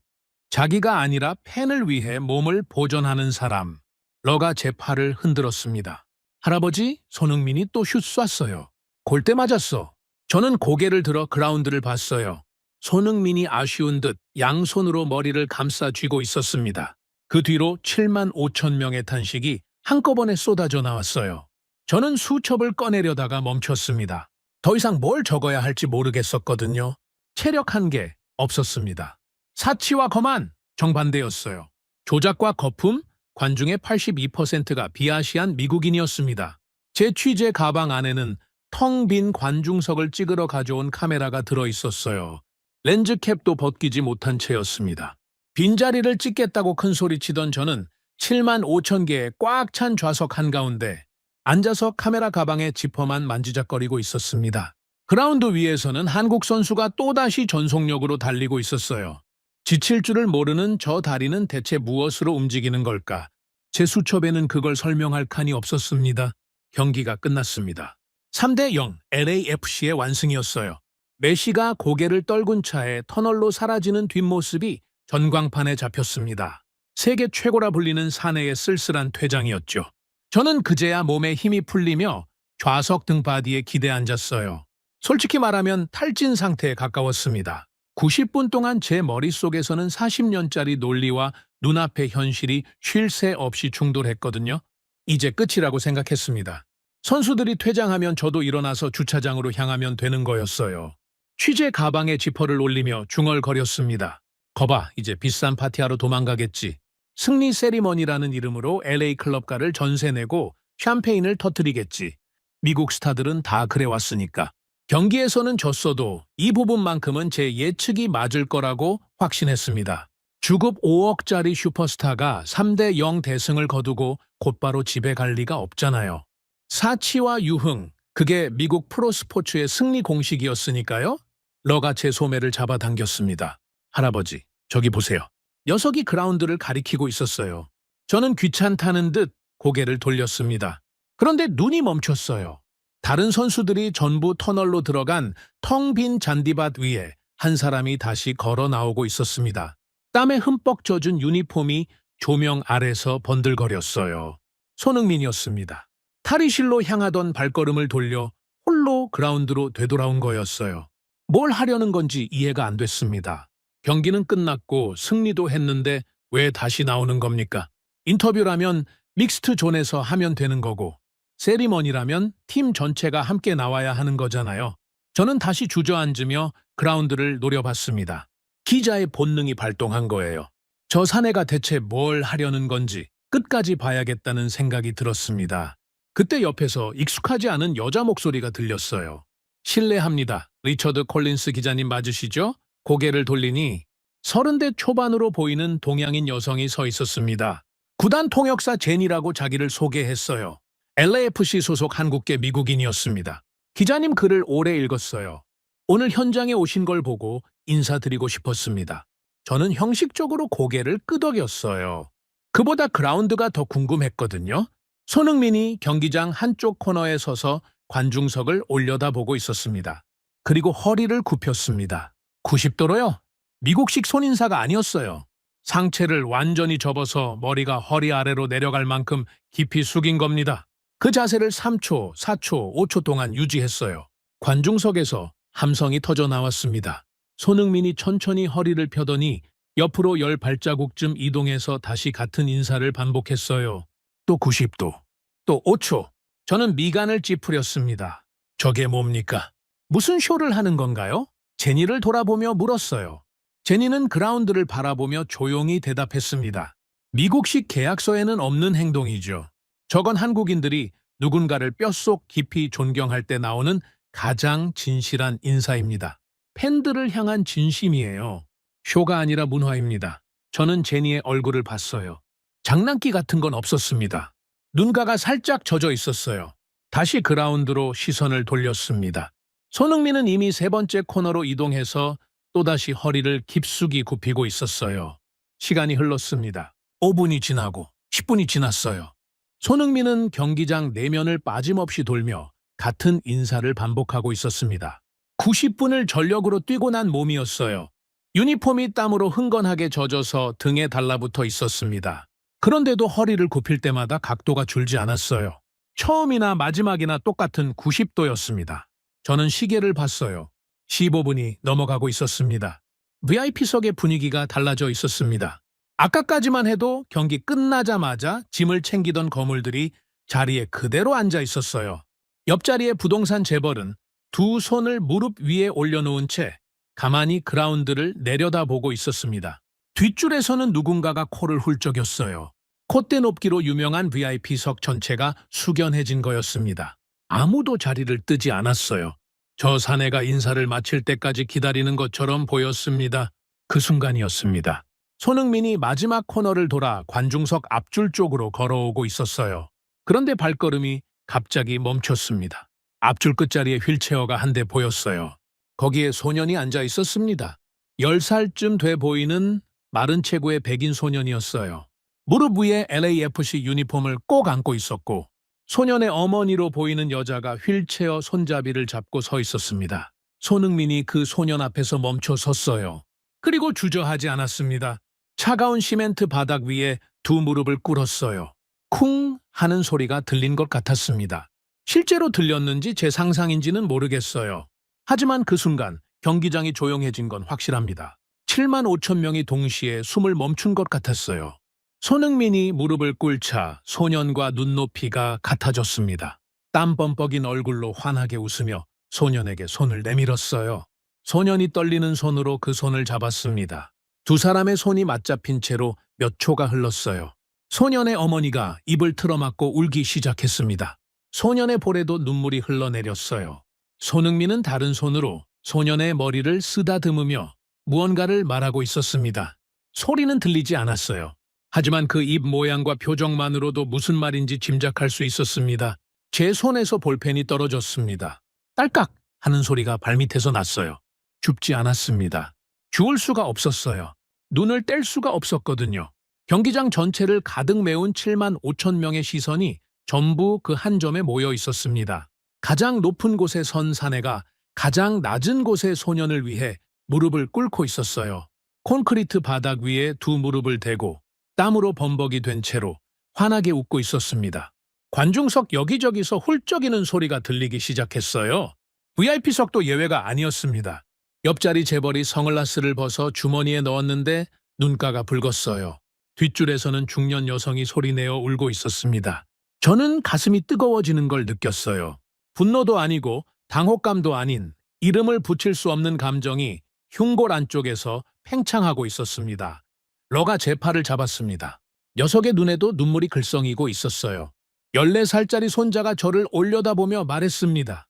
자기가 아니라 팬을 위해 몸을 보존하는 사람. 러가 제 팔을 흔들었습니다. 할아버지, 손흥민이 또 슛 쐈어요. 골대 맞았어. 저는 고개를 들어 그라운드를 봤어요. 손흥민이 아쉬운 듯 양손으로 머리를 감싸 쥐고 있었습니다. 그 뒤로 7만 5천 명의 탄식이 한꺼번에 쏟아져 나왔어요. 저는 수첩을 꺼내려다가 멈췄습니다. 더 이상 뭘 적어야 할지 모르겠었거든요. 체력 한계 없었습니다. 사치와 거만 정반대였어요. 조작과 거품, 관중의 82%가 비아시안 미국인이었습니다. 제 취재 가방 안에는 텅 빈 관중석을 찍으러 가져온 카메라가 들어있었어요. 렌즈캡도 벗기지 못한 채였습니다. 빈자리를 찍겠다고 큰소리치던 저는 7만 5천 개의 꽉 찬 좌석 한가운데 앉아서 카메라 가방의 지퍼만 만지작거리고 있었습니다. 그라운드 위에서는 한국 선수가 또다시 전속력으로 달리고 있었어요. 지칠 줄을 모르는 저 다리는 대체 무엇으로 움직이는 걸까? 제 수첩에는 그걸 설명할 칸이 없었습니다. 경기가 끝났습니다. 3대0 LAFC의 완승이었어요. 메시가 고개를 떨군 차에 터널로 사라지는 뒷모습이 전광판에 잡혔습니다. 세계 최고라 불리는 사내의 쓸쓸한 퇴장이었죠. 저는 그제야 몸에 힘이 풀리며 좌석 등받이에 기대 앉았어요. 솔직히 말하면 탈진 상태에 가까웠습니다. 90분 동안 제 머릿속에서는 40년짜리 논리와 눈앞의 현실이 쉴 새 없이 충돌했거든요. 이제 끝이라고 생각했습니다. 선수들이 퇴장하면 저도 일어나서 주차장으로 향하면 되는 거였어요. 취재 가방에 지퍼를 올리며 중얼거렸습니다. 거봐, 이제 비싼 파티하러 도망가겠지. 승리 세리머니라는 이름으로 LA 클럽가를 전세내고 샴페인을 터뜨리겠지. 미국 스타들은 다 그래왔으니까. 경기에서는 졌어도 이 부분만큼은 제 예측이 맞을 거라고 확신했습니다. 주급 5억짜리 슈퍼스타가 3대0 대승을 거두고 곧바로 집에 갈 리가 없잖아요. 사치와 유흥, 그게 미국 프로스포츠의 승리 공식이었으니까요. 러가 제 소매를 잡아당겼습니다. 할아버지, 저기 보세요. 녀석이 그라운드를 가리키고 있었어요. 저는 귀찮다는 듯 고개를 돌렸습니다. 그런데 눈이 멈췄어요. 다른 선수들이 전부 터널로 들어간 텅 빈 잔디밭 위에 한 사람이 다시 걸어 나오고 있었습니다. 땀에 흠뻑 젖은 유니폼이 조명 아래서 번들거렸어요. 손흥민이었습니다. 탈의실로 향하던 발걸음을 돌려 홀로 그라운드로 되돌아온 거였어요. 뭘 하려는 건지 이해가 안 됐습니다. 경기는 끝났고 승리도 했는데 왜 다시 나오는 겁니까? 인터뷰라면 믹스트 존에서 하면 되는 거고 세리머니라면 팀 전체가 함께 나와야 하는 거잖아요. 저는 다시 주저앉으며 그라운드를 노려봤습니다. 기자의 본능이 발동한 거예요. 저 사내가 대체 뭘 하려는 건지 끝까지 봐야겠다는 생각이 들었습니다. 그때 옆에서 익숙하지 않은 여자 목소리가 들렸어요. 실례합니다. 리처드 콜린스 기자님 맞으시죠? 고개를 돌리니 30대 초반으로 보이는 동양인 여성이 서 있었습니다. 구단 통역사 제니라고 자기를 소개했어요. LAFC 소속 한국계 미국인이었습니다. 기자님 글을 오래 읽었어요. 오늘 현장에 오신 걸 보고 인사드리고 싶었습니다. 저는 형식적으로 고개를 끄덕였어요. 그보다 그라운드가 더 궁금했거든요. 손흥민이 경기장 한쪽 코너에 서서 관중석을 올려다보고 있었습니다. 그리고 허리를 굽혔습니다. 90도로요? 미국식 손인사가 아니었어요. 상체를 완전히 접어서 머리가 허리 아래로 내려갈 만큼 깊이 숙인 겁니다. 그 자세를 3초, 4초, 5초 동안 유지했어요. 관중석에서 함성이 터져 나왔습니다. 손흥민이 천천히 허리를 펴더니 옆으로 10발자국쯤 이동해서 다시 같은 인사를 반복했어요. 또 90도, 또 5초. 저는 미간을 찌푸렸습니다. 저게 뭡니까? 무슨 쇼를 하는 건가요? 제니를 돌아보며 물었어요. 제니는 그라운드를 바라보며 조용히 대답했습니다. 미국식 계약서에는 없는 행동이죠. 저건 한국인들이 누군가를 뼛속 깊이 존경할 때 나오는 가장 진실한 인사입니다. 팬들을 향한 진심이에요. 쇼가 아니라 문화입니다. 저는 제니의 얼굴을 봤어요. 장난기 같은 건 없었습니다. 눈가가 살짝 젖어 있었어요. 다시 그라운드로 시선을 돌렸습니다. 손흥민은 이미 3번째 코너로 이동해서 또다시 허리를 깊숙이 굽히고 있었어요. 시간이 흘렀습니다. 5분이 지나고 10분이 지났어요. 손흥민은 경기장 내면을 빠짐없이 돌며 같은 인사를 반복하고 있었습니다. 90분을 전력으로 뛰고 난 몸이었어요. 유니폼이 땀으로 흥건하게 젖어서 등에 달라붙어 있었습니다. 그런데도 허리를 굽힐 때마다 각도가 줄지 않았어요. 처음이나 마지막이나 똑같은 90도였습니다. 저는 시계를 봤어요. 15분이 넘어가고 있었습니다. VIP석의 분위기가 달라져 있었습니다. 아까까지만 해도 경기 끝나자마자 짐을 챙기던 거물들이 자리에 그대로 앉아 있었어요. 옆자리의 부동산 재벌은 두 손을 무릎 위에 올려놓은 채 가만히 그라운드를 내려다보고 있었습니다. 뒷줄에서는 누군가가 코를 훌쩍였어요. 콧대 높기로 유명한 VIP석 전체가 숙연해진 거였습니다. 아무도 자리를 뜨지 않았어요. 저 사내가 인사를 마칠 때까지 기다리는 것처럼 보였습니다. 그 순간이었습니다. 손흥민이 마지막 코너를 돌아 관중석 앞줄 쪽으로 걸어오고 있었어요. 그런데 발걸음이 갑자기 멈췄습니다. 앞줄 끝자리에 휠체어가 한 대 보였어요. 거기에 소년이 앉아 있었습니다. 10살쯤 돼 보이는 마른 체구의 백인 소년이었어요. 무릎 위에 LAFC 유니폼을 꼭 안고 있었고 소년의 어머니로 보이는 여자가 휠체어 손잡이를 잡고 서 있었습니다. 손흥민이 그 소년 앞에서 멈춰 섰어요. 그리고 주저하지 않았습니다. 차가운 시멘트 바닥 위에 두 무릎을 꿇었어요. 쿵 하는 소리가 들린 것 같았습니다. 실제로 들렸는지 제 상상인지는 모르겠어요. 하지만 그 순간 경기장이 조용해진 건 확실합니다. 7만 5천 명이 동시에 숨을 멈춘 것 같았어요. 손흥민이 무릎을 꿇자 소년과 눈높이가 같아졌습니다. 땀 범벅인 얼굴로 환하게 웃으며 소년에게 손을 내밀었어요. 소년이 떨리는 손으로 그 손을 잡았습니다. 두 사람의 손이 맞잡힌 채로 몇 초가 흘렀어요. 소년의 어머니가 입을 틀어막고 울기 시작했습니다. 소년의 볼에도 눈물이 흘러내렸어요. 손흥민은 다른 손으로 소년의 머리를 쓰다듬으며 무언가를 말하고 있었습니다. 소리는 들리지 않았어요. 하지만 그 입 모양과 표정만으로도 무슨 말인지 짐작할 수 있었습니다. 제 손에서 볼펜이 떨어졌습니다. 딸깍 하는 소리가 발밑에서 났어요. 줍지 않았습니다. 주울 수가 없었어요. 눈을 뗄 수가 없었거든요. 경기장 전체를 가득 메운 7만 5천 명의 시선이 전부 그 한 점에 모여 있었습니다. 가장 높은 곳에 선 사내가 가장 낮은 곳의 소년을 위해 무릎을 꿇고 있었어요. 콘크리트 바닥 위에 두 무릎을 대고 땀으로 범벅이 된 채로 환하게 웃고 있었습니다. 관중석 여기저기서 훌쩍이는 소리가 들리기 시작했어요. VIP석도 예외가 아니었습니다. 옆자리 재벌이 선글라스를 벗어 주머니에 넣었는데 눈가가 붉었어요. 뒷줄에서는 중년 여성이 소리내어 울고 있었습니다. 저는 가슴이 뜨거워지는 걸 느꼈어요. 분노도 아니고 당혹감도 아닌 이름을 붙일 수 없는 감정이 흉골 안쪽에서 팽창하고 있었습니다. 러가 제 팔을 잡았습니다. 녀석의 눈에도 눈물이 글썽이고 있었어요. 14살짜리 손자가 저를 올려다보며 말했습니다.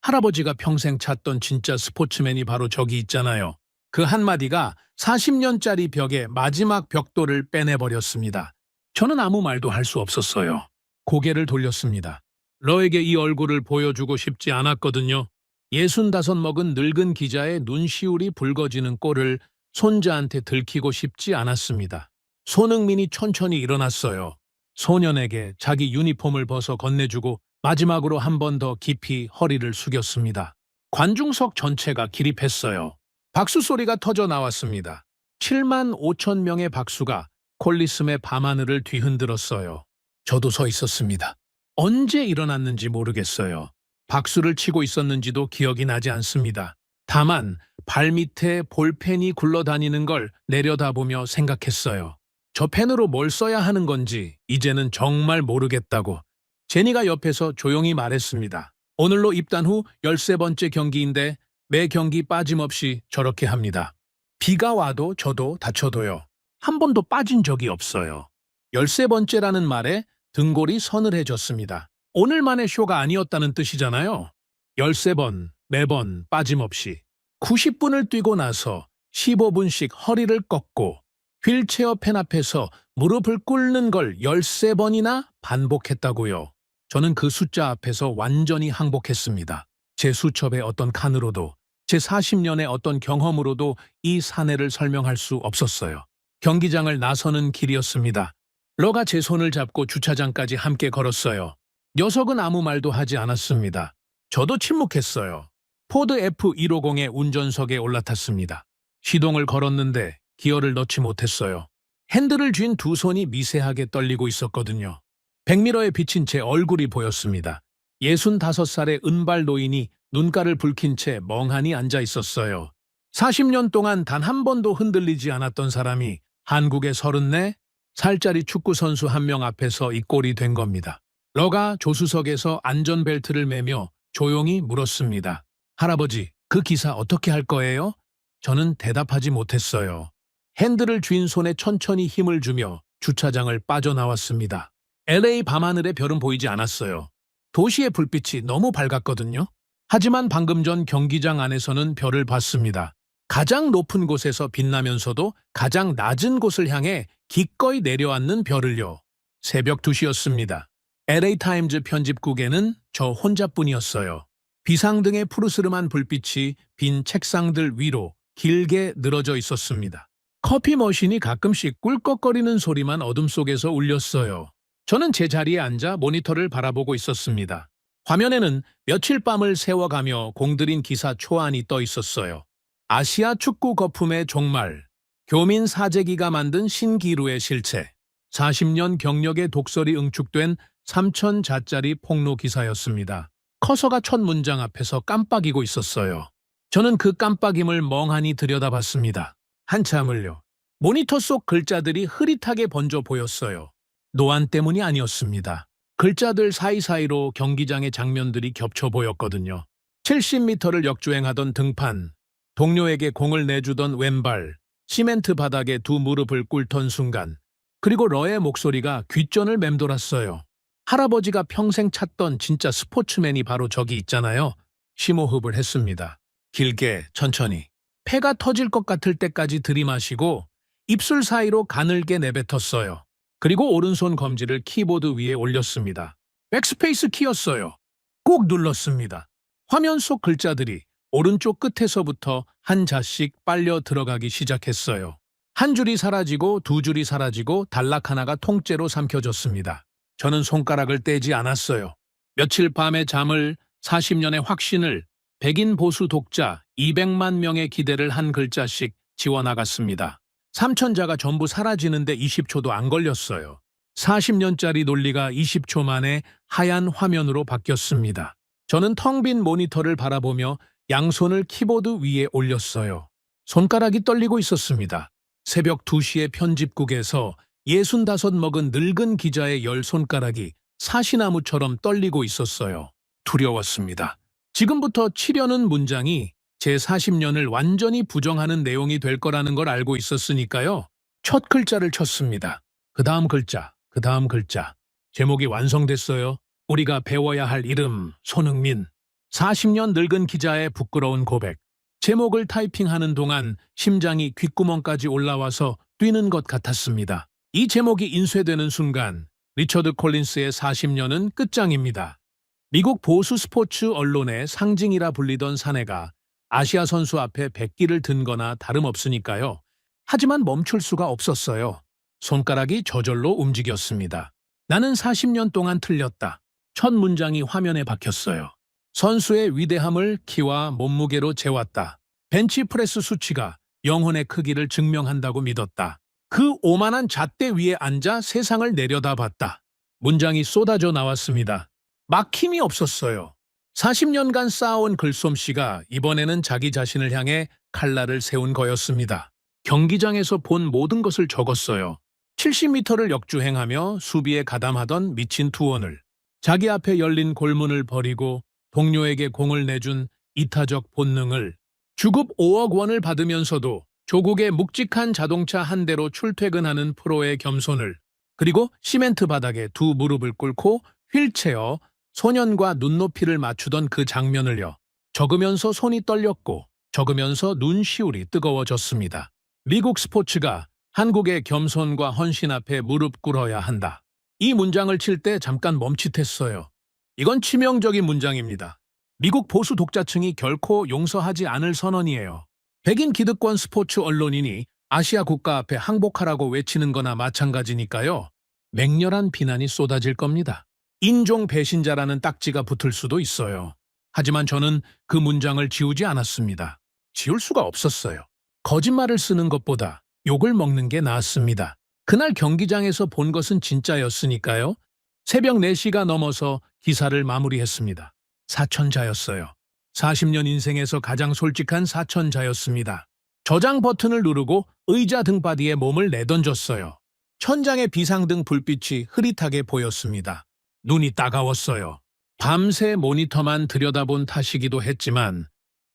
할아버지가 평생 찾던 진짜 스포츠맨이 바로 저기 있잖아요. 그 한마디가 40년짜리 벽의 마지막 벽돌을 빼내버렸습니다. 저는 아무 말도 할 수 없었어요. 고개를 돌렸습니다. 러에게 이 얼굴을 보여주고 싶지 않았거든요. 65 먹은 늙은 기자의 눈시울이 붉어지는 꼴을 손자한테 들키고 싶지 않았습니다. 손흥민이 천천히 일어났어요. 소년에게 자기 유니폼을 벗어 건네주고 마지막으로 한 번 더 깊이 허리를 숙였습니다. 관중석 전체가 기립했어요. 박수 소리가 터져 나왔습니다. 7만 5천 명의 박수가 콜리슴의 밤하늘을 뒤흔들었어요. 저도 서 있었습니다. 언제 일어났는지 모르겠어요. 박수를 치고 있었는지도 기억이 나지 않습니다. 다만 발밑에 볼펜이 굴러다니는 걸 내려다보며 생각했어요. 저 펜으로 뭘 써야 하는 건지 이제는 정말 모르겠다고. 제니가 옆에서 조용히 말했습니다. 오늘로 입단 후 13번째 경기인데 매 경기 빠짐없이 저렇게 합니다. 비가 와도 저도 다쳐도요. 한 번도 빠진 적이 없어요. 13번째라는 말에 등골이 서늘해졌습니다. 오늘만의 쇼가 아니었다는 뜻이잖아요. 13번, 매번 빠짐없이. 90분을 뛰고 나서 15분씩 허리를 꺾고 휠체어 펜 앞에서 무릎을 꿇는 걸 13번이나 반복했다고요. 저는 그 숫자 앞에서 완전히 항복했습니다. 제 수첩의 어떤 칸으로도 제 40년의 어떤 경험으로도 이 사내를 설명할 수 없었어요. 경기장을 나서는 길이었습니다. 러가 제 손을 잡고 주차장까지 함께 걸었어요. 녀석은 아무 말도 하지 않았습니다. 저도 침묵했어요. 포드 F150의 운전석에 올라탔습니다. 시동을 걸었는데 기어를 넣지 못했어요. 핸들을 쥔 두 손이 미세하게 떨리고 있었거든요. 백미러에 비친 제 얼굴이 보였습니다. 65살의 은발 노인이 눈가를 붉힌 채 멍하니 앉아 있었어요. 40년 동안 단 한 번도 흔들리지 않았던 사람이 한국의 34살짜리 축구선수 한 명 앞에서 이 꼴이 된 겁니다. 러가 조수석에서 안전벨트를 매며 조용히 물었습니다. 할아버지, 그 기사 어떻게 할 거예요? 저는 대답하지 못했어요. 핸들을 쥔 손에 천천히 힘을 주며 주차장을 빠져나왔습니다. LA 밤하늘의 별은 보이지 않았어요. 도시의 불빛이 너무 밝았거든요. 하지만 방금 전 경기장 안에서는 별을 봤습니다. 가장 높은 곳에서 빛나면서도 가장 낮은 곳을 향해 기꺼이 내려앉는 별을요. 새벽 2시였습니다. LA 타임즈 편집국에는 저 혼자뿐이었어요. 비상등의 푸르스름한 불빛이 빈 책상들 위로 길게 늘어져 있었습니다. 커피 머신이 가끔씩 꿀꺽거리는 소리만 어둠 속에서 울렸어요. 저는 제 자리에 앉아 모니터를 바라보고 있었습니다. 화면에는 며칠 밤을 세워가며 공들인 기사 초안이 떠 있었어요. 아시아 축구 거품의 종말, 교민 사재기가 만든 신기루의 실체, 40년 경력의 독설이 응축된 3,000자짜리 폭로 기사였습니다. 커서가 첫 문장 앞에서 깜빡이고 있었어요. 저는 그 깜빡임을 멍하니 들여다봤습니다. 한참을요. 모니터 속 글자들이 흐릿하게 번져 보였어요. 노안 때문이 아니었습니다. 글자들 사이사이로 경기장의 장면들이 겹쳐 보였거든요. 70m를 역주행하던 등판, 동료에게 공을 내주던 왼발, 시멘트 바닥에 두 무릎을 꿇던 순간, 그리고 러의 목소리가 귓전을 맴돌았어요. 할아버지가 평생 찾던 진짜 스포츠맨이 바로 저기 있잖아요. 심호흡을 했습니다. 길게, 천천히. 폐가 터질 것 같을 때까지 들이마시고 입술 사이로 가늘게 내뱉었어요. 그리고 오른손 검지를 키보드 위에 올렸습니다. 백스페이스 키였어요. 꼭 눌렀습니다. 화면 속 글자들이 오른쪽 끝에서부터 한 자씩 빨려 들어가기 시작했어요. 한 줄이 사라지고 두 줄이 사라지고 단락 하나가 통째로 삼켜졌습니다. 저는 손가락을 떼지 않았어요. 며칠 밤의 잠을, 40년의 확신을, 백인 보수 독자 200만 명의 기대를 한 글자씩 지워나갔습니다. 3천자가 전부 사라지는데 20초도 안 걸렸어요. 40년짜리 논리가 20초 만에 하얀 화면으로 바뀌었습니다. 저는 텅 빈 모니터를 바라보며 양손을 키보드 위에 올렸어요. 손가락이 떨리고 있었습니다. 새벽 2시에 편집국에서 65 먹은 늙은 기자의 10손가락이 사시나무처럼 떨리고 있었어요. 두려웠습니다. 지금부터 치려는 문장이 제 40년을 완전히 부정하는 내용이 될 거라는 걸 알고 있었으니까요. 첫 글자를 쳤습니다. 그 다음 글자, 그 다음 글자. 제목이 완성됐어요. 우리가 배워야 할 이름, 손흥민. 40년 늙은 기자의 부끄러운 고백. 제목을 타이핑하는 동안 심장이 귓구멍까지 올라와서 뛰는 것 같았습니다. 이 제목이 인쇄되는 순간 리처드 콜린스의 40년은 끝장입니다. 미국 보수 스포츠 언론의 상징이라 불리던 사내가 아시아 선수 앞에 백기를 든 거나 다름없으니까요. 하지만 멈출 수가 없었어요. 손가락이 저절로 움직였습니다. 나는 40년 동안 틀렸다. 첫 문장이 화면에 박혔어요. 선수의 위대함을 키와 몸무게로 재왔다. 벤치프레스 수치가 영혼의 크기를 증명한다고 믿었다. 그 오만한 잣대 위에 앉아 세상을 내려다봤다. 문장이 쏟아져 나왔습니다. 막힘이 없었어요. 40년간 쌓아온 글솜씨가 이번에는 자기 자신을 향해 칼날을 세운 거였습니다. 경기장에서 본 모든 것을 적었어요. 70m를 역주행하며 수비에 가담하던 미친 투원을, 자기 앞에 열린 골문을 버리고 동료에게 공을 내준 이타적 본능을, 주급 5억 원을 받으면서도 조국의 묵직한 자동차 한 대로 출퇴근하는 프로의 겸손을, 그리고 시멘트 바닥에 두 무릎을 꿇고 휠체어, 소년과 눈높이를 맞추던 그 장면을요. 적으면서 손이 떨렸고 적으면서 눈시울이 뜨거워졌습니다. 미국 스포츠가 한국의 겸손과 헌신 앞에 무릎 꿇어야 한다. 이 문장을 칠 때 잠깐 멈칫했어요. 이건 치명적인 문장입니다. 미국 보수 독자층이 결코 용서하지 않을 선언이에요. 백인 기득권 스포츠 언론인이 아시아 국가 앞에 항복하라고 외치는 거나 마찬가지니까요. 맹렬한 비난이 쏟아질 겁니다. 인종 배신자라는 딱지가 붙을 수도 있어요. 하지만 저는 그 문장을 지우지 않았습니다. 지울 수가 없었어요. 거짓말을 쓰는 것보다 욕을 먹는 게 나았습니다. 그날 경기장에서 본 것은 진짜였으니까요. 새벽 4시가 넘어서 기사를 마무리했습니다. 사천자였어요. 40년 인생에서 가장 솔직한 사천자였습니다. 저장 버튼을 누르고 의자 등받이에 몸을 내던졌어요. 천장의 비상등 불빛이 흐릿하게 보였습니다. 눈이 따가웠어요. 밤새 모니터만 들여다본 탓이기도 했지만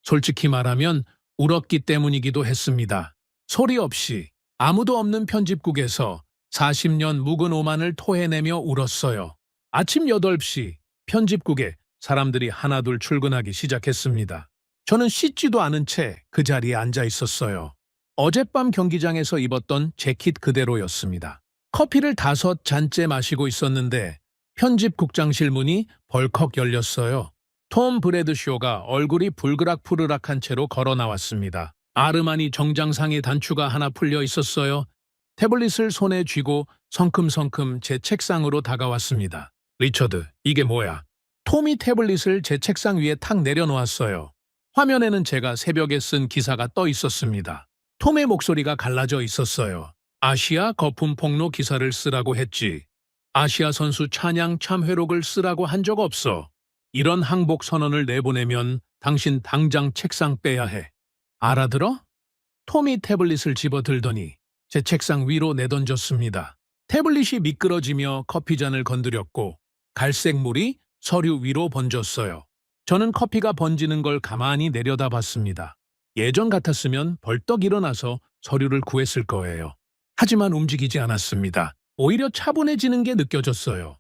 솔직히 말하면 울었기 때문이기도 했습니다. 소리 없이 아무도 없는 편집국에서 40년 묵은 오만을 토해내며 울었어요. 아침 8시 편집국에 사람들이 하나둘 출근하기 시작했습니다. 저는 씻지도 않은 채 그 자리에 앉아 있었어요. 어젯밤 경기장에서 입었던 재킷 그대로였습니다. 커피를 5잔째 마시고 있었는데 편집국장실 문이 벌컥 열렸어요. 톰 브래드쇼가 얼굴이 불그락푸르락한 채로 걸어 나왔습니다. 아르마니 정장상의 단추가 하나 풀려 있었어요. 태블릿을 손에 쥐고 성큼성큼 제 책상으로 다가왔습니다. 리처드, 이게 뭐야? 톰이 태블릿을 제 책상 위에 탁 내려놓았어요. 화면에는 제가 새벽에 쓴 기사가 떠 있었습니다. 톰의 목소리가 갈라져 있었어요. 아시아 거품 폭로 기사를 쓰라고 했지. 아시아 선수 찬양 참회록을 쓰라고 한 적 없어. 이런 항복 선언을 내보내면 당신 당장 책상 빼야 해. 알아들어? 톰이 태블릿을 집어들더니 제 책상 위로 내던졌습니다. 태블릿이 미끄러지며 커피잔을 건드렸고 갈색 물이 서류 위로 번졌어요. 저는 커피가 번지는 걸 가만히 내려다봤습니다. 예전 같았으면 벌떡 일어나서 서류를 구했을 거예요. 하지만 움직이지 않았습니다. 오히려 차분해지는 게 느껴졌어요.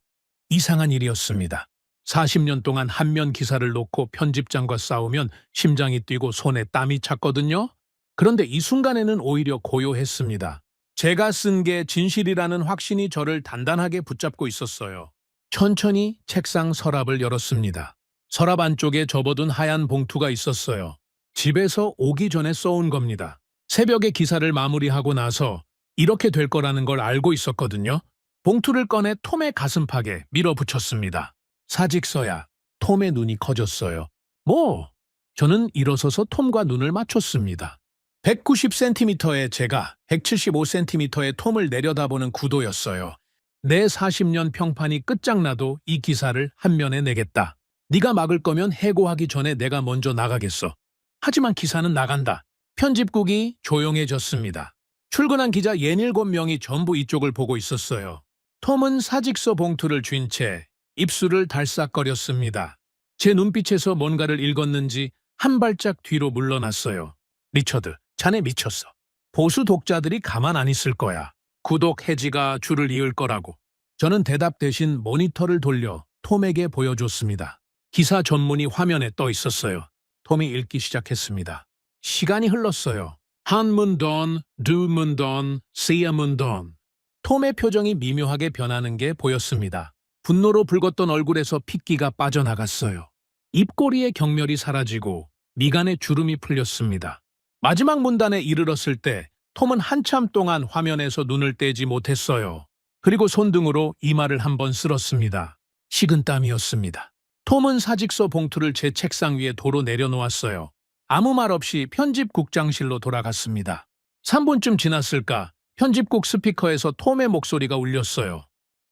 이상한 일이었습니다. 40년 동안 한면 기사를 놓고 편집장과 싸우면 심장이 뛰고 손에 땀이 찼거든요. 그런데 이 순간에는 오히려 고요했습니다. 제가 쓴 게 진실이라는 확신이 저를 단단하게 붙잡고 있었어요. 천천히 책상 서랍을 열었습니다. 서랍 안쪽에 접어둔 하얀 봉투가 있었어요. 집에서 오기 전에 써온 겁니다. 새벽에 기사를 마무리하고 나서 이렇게 될 거라는 걸 알고 있었거든요. 봉투를 꺼내 톰의 가슴팍에 밀어붙였습니다. 사직서야. 톰의 눈이 커졌어요. 뭐? 저는 일어서서 톰과 눈을 맞췄습니다. 190cm의 제가 175cm의 톰을 내려다보는 구도였어요. 내 40년 평판이 끝장나도 이 기사를 한 면에 내겠다. 네가 막을 거면 해고하기 전에 내가 먼저 나가겠어. 하지만 기사는 나간다. 편집국이 조용해졌습니다. 출근한 기자 67명이 전부 이쪽을 보고 있었어요. 톰은 사직서 봉투를 쥔 채 입술을 달싹거렸습니다. 제 눈빛에서 뭔가를 읽었는지 한 발짝 뒤로 물러났어요. 리처드, 자네 미쳤어. 보수 독자들이 가만 안 있을 거야. 구독 해지가 줄을 이을 거라고. 저는 대답 대신 모니터를 돌려 톰에게 보여줬습니다. 기사 전문이 화면에 떠 있었어요. 톰이 읽기 시작했습니다. 시간이 흘렀어요. 한 문 던, 두 문 던, 세 문 던. 톰의 표정이 미묘하게 변하는 게 보였습니다. 분노로 붉었던 얼굴에서 핏기가 빠져나갔어요. 입꼬리의 경멸이 사라지고 미간에 주름이 풀렸습니다. 마지막 문단에 이르렀을 때 톰은 한참 동안 화면에서 눈을 떼지 못했어요. 그리고 손등으로 이마를 한번 쓸었습니다. 식은땀이었습니다. 톰은 사직서 봉투를 제 책상 위에 도로 내려놓았어요. 아무 말 없이 편집국장실로 돌아갔습니다. 3분쯤 지났을까 편집국 스피커에서 톰의 목소리가 울렸어요.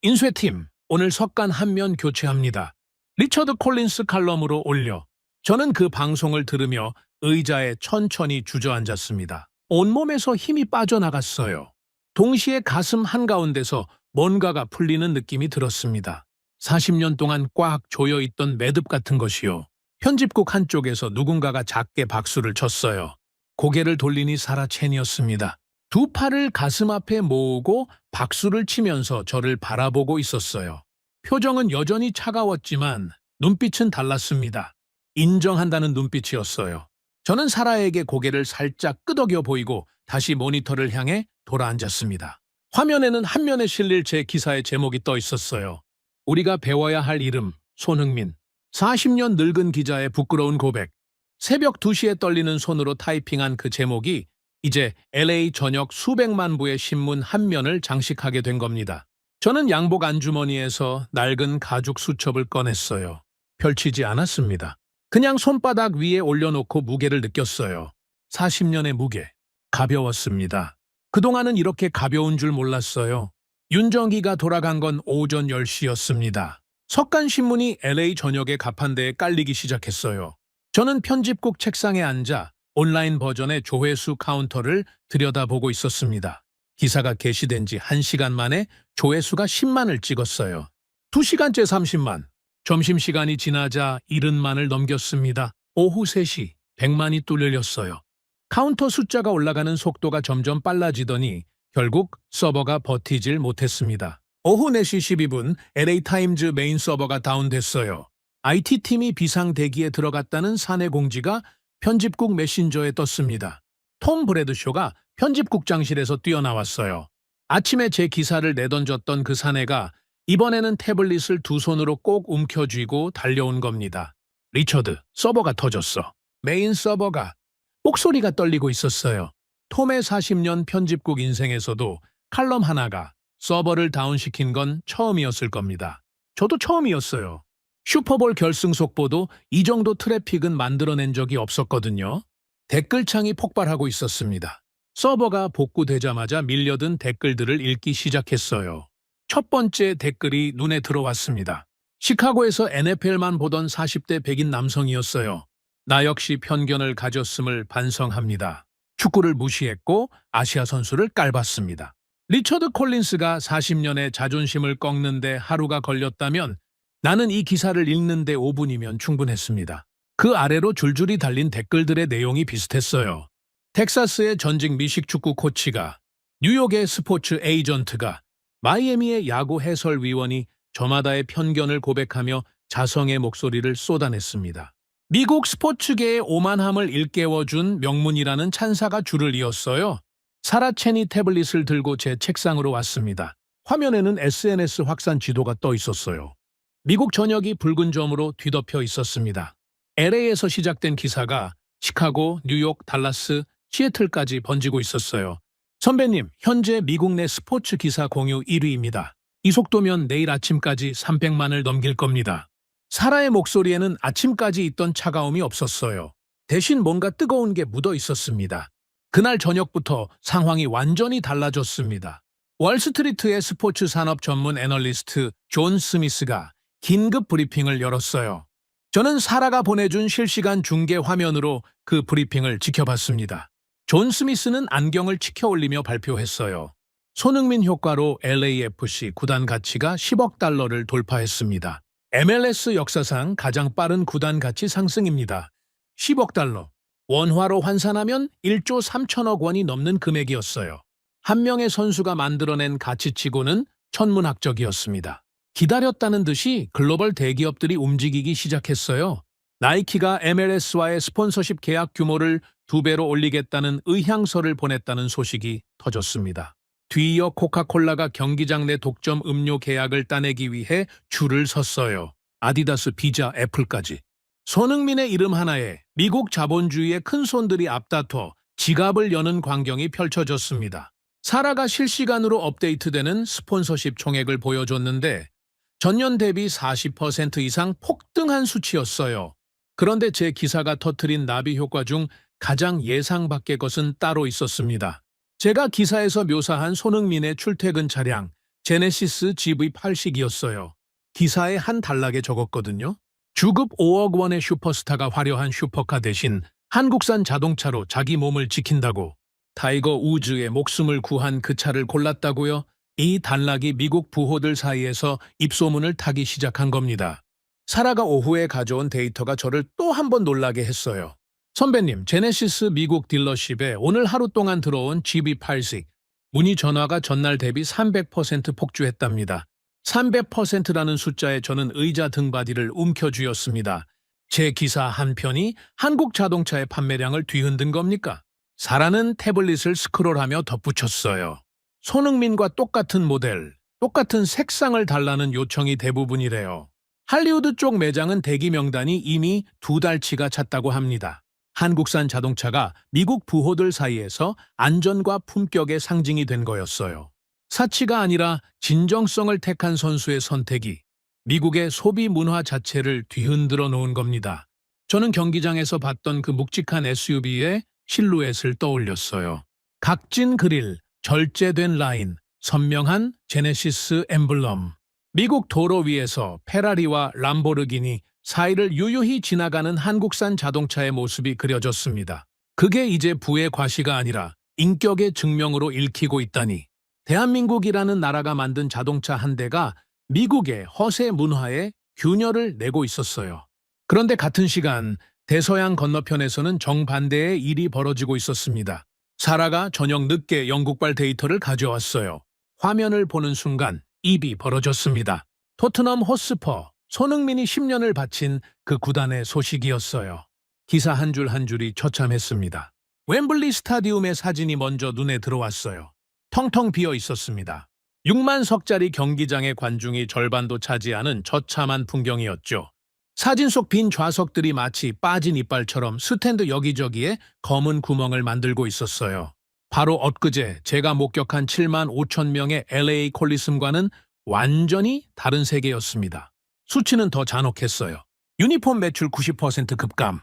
인쇄팀, 오늘 석간 한 면 교체합니다. 리처드 콜린스 칼럼으로 올려. 저는 그 방송을 들으며 의자에 천천히 주저앉았습니다. 온몸에서 힘이 빠져나갔어요. 동시에 가슴 한가운데서 뭔가가 풀리는 느낌이 들었습니다. 40년 동안 꽉 조여있던 매듭 같은 것이요. 편집국 한쪽에서 누군가가 작게 박수를 쳤어요. 고개를 돌리니 사라 첸이었습니다. 두 팔을 가슴 앞에 모으고 박수를 치면서 저를 바라보고 있었어요. 표정은 여전히 차가웠지만 눈빛은 달랐습니다. 인정한다는 눈빛이었어요. 저는 사라에게 고개를 살짝 끄덕여 보이고 다시 모니터를 향해 돌아앉았습니다. 화면에는 한 면에 실릴 제 기사의 제목이 떠 있었어요. 우리가 배워야 할 이름, 손흥민. 40년 늙은 기자의 부끄러운 고백. 새벽 2시에 떨리는 손으로 타이핑한 그 제목이 이제 LA 전역 수백만 부의 신문 한 면을 장식하게 된 겁니다. 저는 양복 안주머니에서 낡은 가죽 수첩을 꺼냈어요. 펼치지 않았습니다. 그냥 손바닥 위에 올려놓고 무게를 느꼈어요. 40년의 무게. 가벼웠습니다. 그동안은 이렇게 가벼운 줄 몰랐어요. 윤정기가 돌아간 건 오전 10시였습니다. 석간신문이 LA 전역의 가판대에 깔리기 시작했어요. 저는 편집국 책상에 앉아 온라인 버전의 조회수 카운터를 들여다보고 있었습니다. 기사가 게시된 지 1시간 만에 조회수가 10만을 찍었어요. 2시간째 30만. 점심시간이 지나자 70만을 넘겼습니다. 오후 3시 100만이 뚫렸어요. 카운터 숫자가 올라가는 속도가 점점 빨라지더니 결국 서버가 버티질 못했습니다. 오후 4시 12분 LA타임즈 메인 서버가 다운됐어요. IT팀이 비상대기에 들어갔다는 사내 공지가 편집국 메신저에 떴습니다. 톰 브래드쇼가 편집국장실에서 뛰어나왔어요. 아침에 제 기사를 내던졌던 그 사내가 이번에는 태블릿을 두 손으로 꼭 움켜쥐고 달려온 겁니다. 리처드, 서버가 터졌어. 메인 서버가. 목소리가 떨리고 있었어요. 톰의 40년 편집국 인생에서도 칼럼 하나가 서버를 다운시킨 건 처음이었을 겁니다. 저도 처음이었어요. 슈퍼볼 결승 속보도 이 정도 트래픽은 만들어낸 적이 없었거든요. 댓글창이 폭발하고 있었습니다. 서버가 복구되자마자 밀려든 댓글들을 읽기 시작했어요. 첫 번째 댓글이 눈에 들어왔습니다. 시카고에서 NFL만 보던 40대 백인 남성이었어요. 나 역시 편견을 가졌음을 반성합니다. 축구를 무시했고 아시아 선수를 깔봤습니다. 리처드 콜린스가 40년의 자존심을 꺾는데 하루가 걸렸다면 나는 이 기사를 읽는데 5분이면 충분했습니다. 그 아래로 줄줄이 달린 댓글들의 내용이 비슷했어요. 텍사스의 전직 미식축구 코치가, 뉴욕의 스포츠 에이전트가, 마이애미의 야구 해설위원이 저마다의 편견을 고백하며 자성의 목소리를 쏟아냈습니다. 미국 스포츠계의 오만함을 일깨워준 명문이라는 찬사가 줄을 이었어요. 사라 첸이 태블릿을 들고 제 책상으로 왔습니다. 화면에는 SNS 확산 지도가 떠 있었어요. 미국 전역이 붉은 점으로 뒤덮여 있었습니다. LA에서 시작된 기사가 시카고, 뉴욕, 달라스, 시애틀까지 번지고 있었어요. 선배님, 현재 미국 내 스포츠 기사 공유 1위입니다. 이 속도면 내일 아침까지 300만을 넘길 겁니다. 사라의 목소리에는 아침까지 있던 차가움이 없었어요. 대신 뭔가 뜨거운 게 묻어 있었습니다. 그날 저녁부터 상황이 완전히 달라졌습니다. 월스트리트의 스포츠 산업 전문 애널리스트 존 스미스가 긴급 브리핑을 열었어요. 저는 사라가 보내준 실시간 중계 화면으로 그 브리핑을 지켜봤습니다. 존 스미스는 안경을 치켜 올리며 발표했어요. 손흥민 효과로 LAFC 구단 가치가 10억 달러를 돌파했습니다. MLS 역사상 가장 빠른 구단 가치 상승입니다. 10억 달러. 원화로 환산하면 1조 3천억 원이 넘는 금액이었어요. 한 명의 선수가 만들어낸 가치치고는 천문학적이었습니다. 기다렸다는 듯이 글로벌 대기업들이 움직이기 시작했어요. 나이키가 MLS와의 스폰서십 계약 규모를 2배로 올리겠다는 의향서를 보냈다는 소식이 터졌습니다. 뒤이어 코카콜라가 경기장 내 독점 음료 계약을 따내기 위해 줄을 섰어요. 아디다스, 비자, 애플까지. 손흥민의 이름 하나에 미국 자본주의의 큰손들이 앞다퉈 지갑을 여는 광경이 펼쳐졌습니다. 사라가 실시간으로 업데이트되는 스폰서십 총액을 보여줬는데 전년 대비 40% 이상 폭등한 수치였어요. 그런데 제 기사가 터뜨린 나비 효과 중 가장 예상 밖의 것은 따로 있었습니다. 제가 기사에서 묘사한 손흥민의 출퇴근 차량 제네시스 GV80이었어요. 기사에 한 단락에 적었거든요. 주급 5억 원의 슈퍼스타가 화려한 슈퍼카 대신 한국산 자동차로 자기 몸을 지킨다고. 타이거 우즈의 목숨을 구한 그 차를 골랐다고요? 이 단락이 미국 부호들 사이에서 입소문을 타기 시작한 겁니다. 사라가 오후에 가져온 데이터가 저를 또 한 번 놀라게 했어요. 선배님, 제네시스 미국 딜러십에 오늘 하루 동안 들어온 GB80 문의 전화가 전날 대비 300% 폭주했답니다. 300%라는 숫자에 저는 의자 등받이를 움켜쥐었습니다. 제 기사 한 편이 한국 자동차의 판매량을 뒤흔든 겁니까? 사라는 태블릿을 스크롤하며 덧붙였어요. 손흥민과 똑같은 모델, 똑같은 색상을 달라는 요청이 대부분이래요. 할리우드 쪽 매장은 대기 명단이 이미 2달치가 찼다고 합니다. 한국산 자동차가 미국 부호들 사이에서 안전과 품격의 상징이 된 거였어요. 사치가 아니라 진정성을 택한 선수의 선택이 미국의 소비 문화 자체를 뒤흔들어 놓은 겁니다. 저는 경기장에서 봤던 그 묵직한 SUV의 실루엣을 떠올렸어요. 각진 그릴, 절제된 라인, 선명한 제네시스 엠블럼. 미국 도로 위에서 페라리와 람보르기니 사이를 유유히 지나가는 한국산 자동차의 모습이 그려졌습니다. 그게 이제 부의 과시가 아니라 인격의 증명으로 읽히고 있다니. 대한민국이라는 나라가 만든 자동차 한 대가 미국의 허세 문화에 균열을 내고 있었어요. 그런데 같은 시간 대서양 건너편에서는 정반대의 일이 벌어지고 있었습니다. 사라가 저녁 늦게 영국발 데이터를 가져왔어요. 화면을 보는 순간 입이 벌어졌습니다. 토트넘 호스퍼, 손흥민이 10년을 바친 그 구단의 소식이었어요. 기사 한 줄 한 줄이 처참했습니다. 웸블리 스타디움의 사진이 먼저 눈에 들어왔어요. 텅텅 비어 있었습니다. 6만 석짜리 경기장의 관중이 절반도 차지하는 처참한 풍경이었죠. 사진 속 빈 좌석들이 마치 빠진 이빨처럼 스탠드 여기저기에 검은 구멍을 만들고 있었어요. 바로 엊그제 제가 목격한 7만 5천 명의 LA 콜리슴과는 완전히 다른 세계였습니다. 수치는 더 잔혹했어요. 유니폼 매출 90% 급감.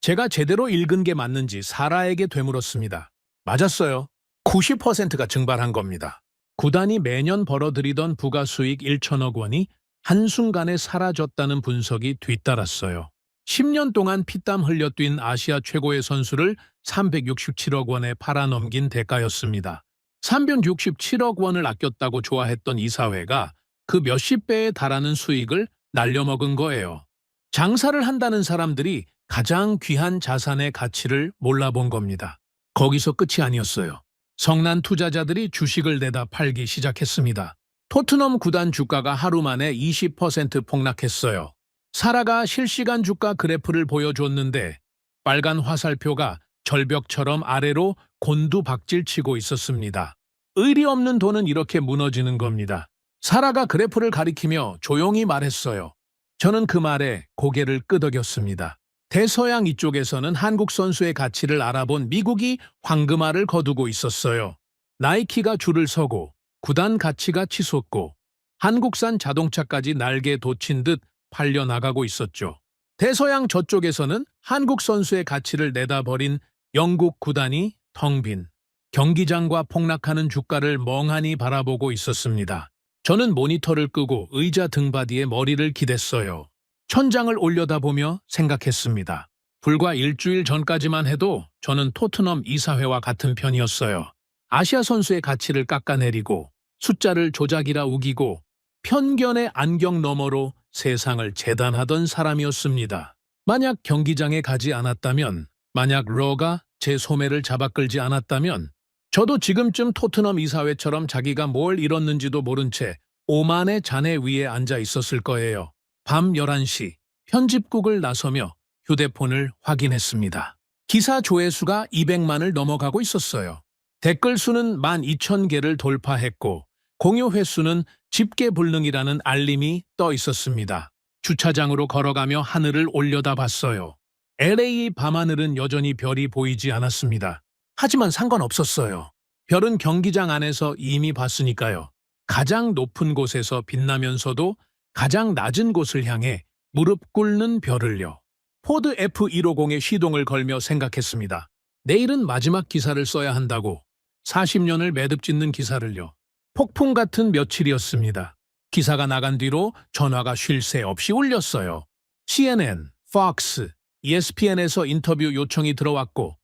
제가 제대로 읽은 게 맞는지 사라에게 되물었습니다. 맞았어요. 90%가 증발한 겁니다. 구단이 매년 벌어들이던 부가수익 1천억 원이 한순간에 사라졌다는 분석이 뒤따랐어요. 10년 동안 피땀 흘려 뛴 아시아 최고의 선수를 367억 원에 팔아넘긴 대가였습니다. 367억 원을 아꼈다고 좋아했던 이사회가 그 몇십 배에 달하는 수익을 날려먹은 거예요. 장사를 한다는 사람들이 가장 귀한 자산의 가치를 몰라본 겁니다. 거기서 끝이 아니었어요. 성난 투자자들이 주식을 내다 팔기 시작했습니다. 토트넘 구단 주가가 하루 만에 20% 폭락했어요. 사라가 실시간 주가 그래프를 보여줬는데 빨간 화살표가 절벽처럼 아래로 곤두박질치고 있었습니다. 의리 없는 돈은 이렇게 무너지는 겁니다. 사라가 그래프를 가리키며 조용히 말했어요. 저는 그 말에 고개를 끄덕였습니다. 대서양 이쪽에서는 한국 선수의 가치를 알아본 미국이 황금알을 거두고 있었어요. 나이키가 줄을 서고 구단 가치가 치솟고 한국산 자동차까지 날개 돋친 듯 팔려나가고 있었죠. 대서양 저쪽에서는 한국 선수의 가치를 내다버린 영국 구단이 텅 빈 경기장과 폭락하는 주가를 멍하니 바라보고 있었습니다. 저는 모니터를 끄고 의자 등받이에 머리를 기댔어요. 천장을 올려다보며 생각했습니다. 불과 일주일 전까지만 해도 저는 토트넘 이사회와 같은 편이었어요. 아시아 선수의 가치를 깎아내리고 숫자를 조작이라 우기고 편견의 안경 너머로 세상을 재단하던 사람이었습니다. 만약 경기장에 가지 않았다면, 만약 러가 제 소매를 잡아 끌지 않았다면 저도 지금쯤 토트넘 이사회처럼 자기가 뭘 잃었는지도 모른 채 오만의 잔해 위에 앉아 있었을 거예요. 밤 11시 편집국을 나서며 휴대폰을 확인했습니다. 기사 조회수가 200만을 넘어가고 있었어요. 댓글 수는 12,000개를 돌파했고 공유 횟수는 집계불능이라는 알림이 떠 있었습니다. 주차장으로 걸어가며 하늘을 올려다봤어요. LA 밤하늘은 여전히 별이 보이지 않았습니다. 하지만 상관없었어요. 별은 경기장 안에서 이미 봤으니까요. 가장 높은 곳에서 빛나면서도 가장 낮은 곳을 향해 무릎 꿇는 별을요. 포드 F150의 시동을 걸며 생각했습니다. 내일은 마지막 기사를 써야 한다고. 40년을 매듭짓는 기사를요. 폭풍 같은 며칠이었습니다. 기사가 나간 뒤로 전화가 쉴 새 없이 울렸어요. CNN, Fox, ESPN에서 인터뷰 요청이 들어왔고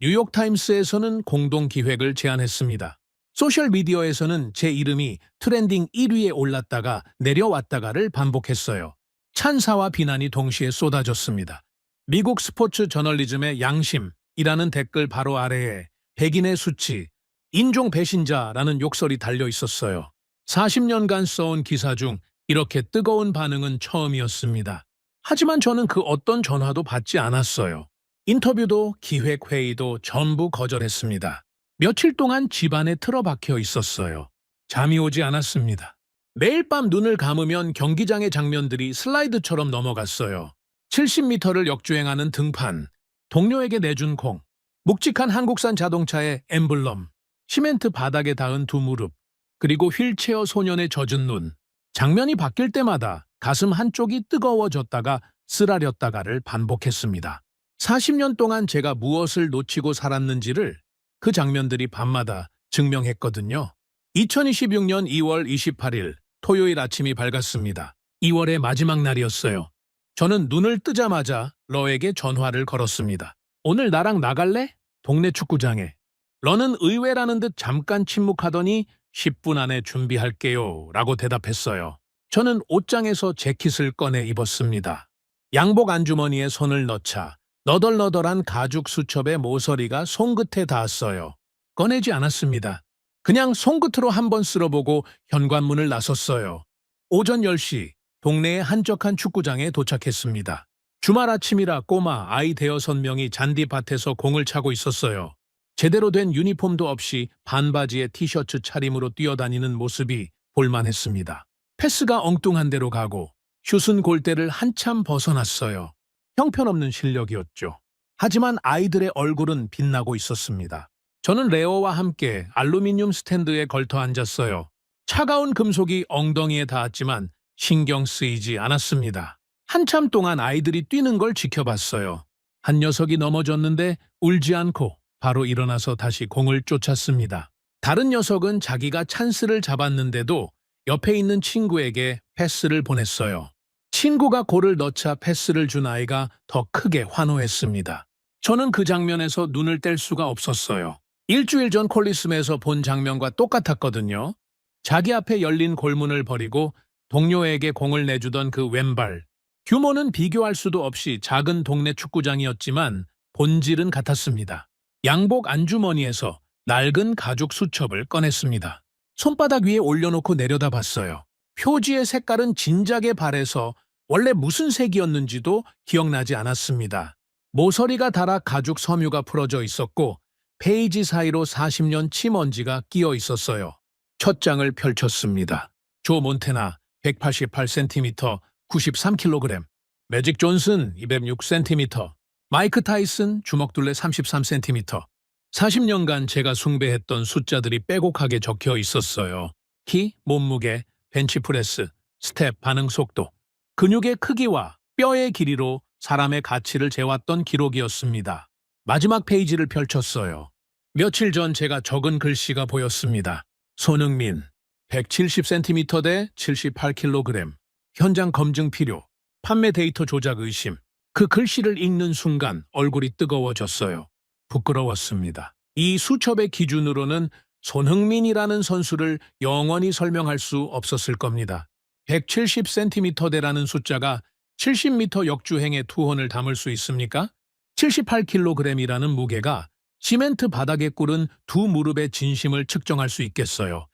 뉴욕타임스에서는 공동 기획을 제안했습니다. 소셜미디어에서는 제 이름이 트렌딩 1위에 올랐다가 내려왔다가를 반복했어요. 찬사와 비난이 동시에 쏟아졌습니다. 미국 스포츠 저널리즘의 양심이라는 댓글 바로 아래에 백인의 수치, 인종 배신자라는 욕설이 달려 있었어요. 40년간 써온 기사 중 이렇게 뜨거운 반응은 처음이었습니다. 하지만 저는 그 어떤 전화도 받지 않았어요. 인터뷰도 기획회의도 전부 거절했습니다. 며칠 동안 집안에 틀어박혀 있었어요. 잠이 오지 않았습니다. 매일 밤 눈을 감으면 경기장의 장면들이 슬라이드처럼 넘어갔어요. 70m를 역주행하는 등판, 동료에게 내준 공, 묵직한 한국산 자동차의 엠블럼, 시멘트 바닥에 닿은 두 무릎, 그리고 휠체어 소년의 젖은 눈. 장면이 바뀔 때마다 가슴 한쪽이 뜨거워졌다가 쓰라렸다가를 반복했습니다. 40년 동안 제가 무엇을 놓치고 살았는지를 그 장면들이 밤마다 증명했거든요. 2026년 2월 28일 토요일 아침이 밝았습니다. 2월의 마지막 날이었어요. 저는 눈을 뜨자마자 러에게 전화를 걸었습니다. 오늘 나랑 나갈래? 동네 축구장에. 러는 의외라는 듯 잠깐 침묵하더니 10분 안에 준비할게요 라고 대답했어요. 저는 옷장에서 재킷을 꺼내 입었습니다. 양복 안주머니에 손을 넣자 너덜너덜한 가죽 수첩의 모서리가 손끝에 닿았어요. 꺼내지 않았습니다. 그냥 손끝으로 한번 쓸어보고 현관문을 나섰어요. 오전 10시 동네의 한적한 축구장에 도착했습니다. 주말 아침이라 꼬마 아이 대여섯 명이 잔디밭에서 공을 차고 있었어요. 제대로 된 유니폼도 없이 반바지에 티셔츠 차림으로 뛰어다니는 모습이 볼만했습니다. 패스가 엉뚱한 데로 가고 슛은 골대를 한참 벗어났어요. 형편없는 실력이었죠. 하지만 아이들의 얼굴은 빛나고 있었습니다. 저는 레오와 함께 알루미늄 스탠드에 걸터 앉았어요. 차가운 금속이 엉덩이에 닿았지만 신경 쓰이지 않았습니다. 한참 동안 아이들이 뛰는 걸 지켜봤어요. 한 녀석이 넘어졌는데 울지 않고 바로 일어나서 다시 공을 쫓았습니다. 다른 녀석은 자기가 찬스를 잡았는데도 옆에 있는 친구에게 패스를 보냈어요. 친구가 골을 넣자 패스를 준 아이가 더 크게 환호했습니다. 저는 그 장면에서 눈을 뗄 수가 없었어요. 일주일 전 콜리스에서 본 장면과 똑같았거든요. 자기 앞에 열린 골문을 버리고 동료에게 공을 내주던 그 왼발. 규모는 비교할 수도 없이 작은 동네 축구장이었지만 본질은 같았습니다. 양복 안주머니에서 낡은 가죽 수첩을 꺼냈습니다. 손바닥 위에 올려놓고 내려다봤어요. 표지의 색깔은 진작에 발해서 원래 무슨 색이었는지도 기억나지 않았습니다. 모서리가 닳아 가죽 섬유가 풀어져 있었고 페이지 사이로 40년 치먼지가 끼어 있었어요. 첫 장을 펼쳤습니다. 조 몬테나 188cm, 93kg, 매직 존슨 206cm, 마이크 타이슨 주먹둘레 33cm. 40년간 제가 숭배했던 숫자들이 빼곡하게 적혀 있었어요. 키, 몸무게, 벤치프레스, 스텝 반응 속도, 근육의 크기와 뼈의 길이로 사람의 가치를 재왔던 기록이었습니다. 마지막 페이지를 펼쳤어요. 며칠 전 제가 적은 글씨가 보였습니다. 손흥민, 170cm 대 78kg, 현장 검증 필요, 판매 데이터 조작 의심. 그 글씨를 읽는 순간 얼굴이 뜨거워졌어요. 부끄러웠습니다. 이 수첩의 기준으로는 손흥민이라는 선수를 영원히 설명할 수 없었을 겁니다. 170cm대라는 숫자가 70m 역주행의 투혼을 담을 수 있습니까? 78kg이라는 무게가 시멘트 바닥에 꿇은 두 무릎의 진심을 측정할 수 있겠어요.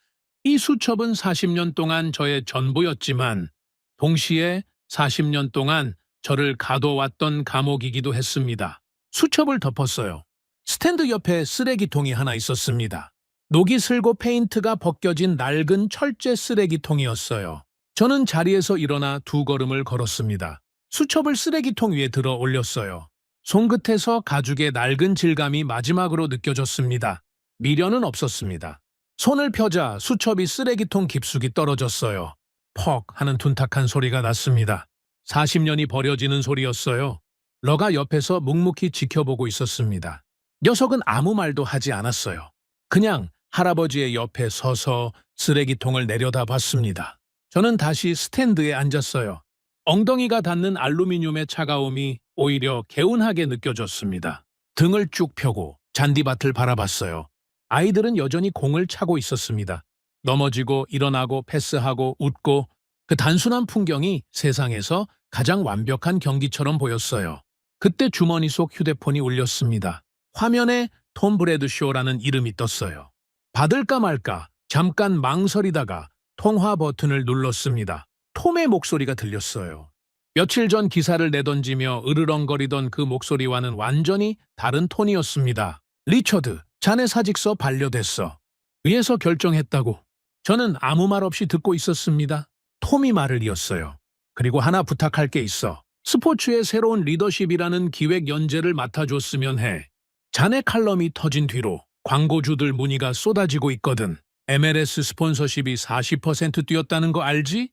이 수첩은 40년 동안 저의 전부였지만 동시에 40년 동안 저를 가둬왔던 감옥이기도 했습니다. 수첩을 덮었어요. 스탠드 옆에 쓰레기통이 하나 있었습니다. 녹이 슬고 페인트가 벗겨진 낡은 철제 쓰레기통이었어요. 저는 자리에서 일어나 두 걸음을 걸었습니다. 수첩을 쓰레기통 위에 들어 올렸어요. 손끝에서 가죽의 낡은 질감이 마지막으로 느껴졌습니다. 미련은 없었습니다. 손을 펴자 수첩이 쓰레기통 깊숙이 떨어졌어요. 퍽 하는 둔탁한 소리가 났습니다. 40년이 버려지는 소리였어요. 러가 옆에서 묵묵히 지켜보고 있었습니다. 녀석은 아무 말도 하지 않았어요. 그냥 할아버지의 옆에 서서 쓰레기통을 내려다봤습니다. 저는 다시 스탠드에 앉았어요. 엉덩이가 닿는 알루미늄의 차가움이 오히려 개운하게 느껴졌습니다. 등을 쭉 펴고 잔디밭을 바라봤어요. 아이들은 여전히 공을 차고 있었습니다. 넘어지고 일어나고 패스하고 웃고 그 단순한 풍경이 세상에서 가장 완벽한 경기처럼 보였어요. 그때 주머니 속 휴대폰이 울렸습니다. 화면에 톰 브래드쇼라는 이름이 떴어요. 받을까 말까 잠깐 망설이다가 통화 버튼을 눌렀습니다. 톰의 목소리가 들렸어요. 며칠 전 기사를 내던지며 으르렁거리던 그 목소리와는 완전히 다른 톤이었습니다. 리처드, 자네 사직서 반려됐어. 위에서 결정했다고. 저는 아무 말 없이 듣고 있었습니다. 톰이 말을 이었어요. 그리고 하나 부탁할 게 있어. 스포츠의 새로운 리더십이라는 기획 연재를 맡아줬으면 해. 자네 칼럼이 터진 뒤로 광고주들 문의가 쏟아지고 있거든. MLS 스폰서십이 40% 뛰었다는 거 알지?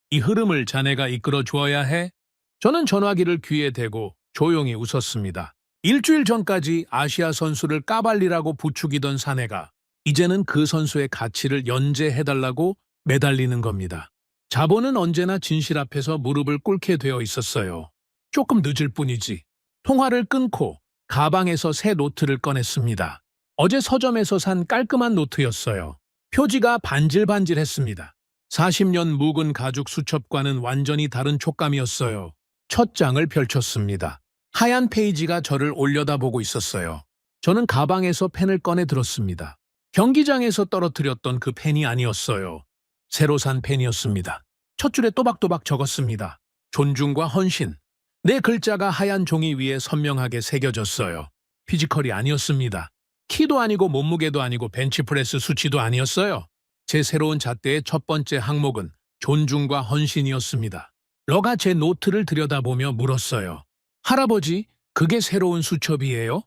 이 흐름을 자네가 이끌어 주어야 해. 저는 전화기를 귀에 대고 조용히 웃었습니다. 일주일 전까지 아시아 선수를 까발리라고 부추기던 사내가 이제는 그 선수의 가치를 연재해달라고 매달리는 겁니다. 자본은 언제나 진실 앞에서 무릎을 꿇게 되어 있었어요. 조금 늦을 뿐이지. 통화를 끊고 가방에서 새 노트를 꺼냈습니다. 어제 서점에서 산 깔끔한 노트였어요. 표지가 반질반질했습니다. 40년 묵은 가죽 수첩과는 완전히 다른 촉감이었어요. 첫 장을 펼쳤습니다. 하얀 페이지가 저를 올려다보고 있었어요. 저는 가방에서 펜을 꺼내 들었습니다. 경기장에서 떨어뜨렸던 그 펜이 아니었어요. 새로 산 펜이었습니다. 첫 줄에 또박또박 적었습니다. 존중과 헌신. 내 글자가 하얀 종이 위에 선명하게 새겨졌어요. 피지컬이 아니었습니다. 키도 아니고 몸무게도 아니고 벤치프레스 수치도 아니었어요. 제 새로운 잣대의 첫 번째 항목은 존중과 헌신이었습니다. 러가 제 노트를 들여다보며 물었어요. 할아버지, 그게 새로운 수첩이에요?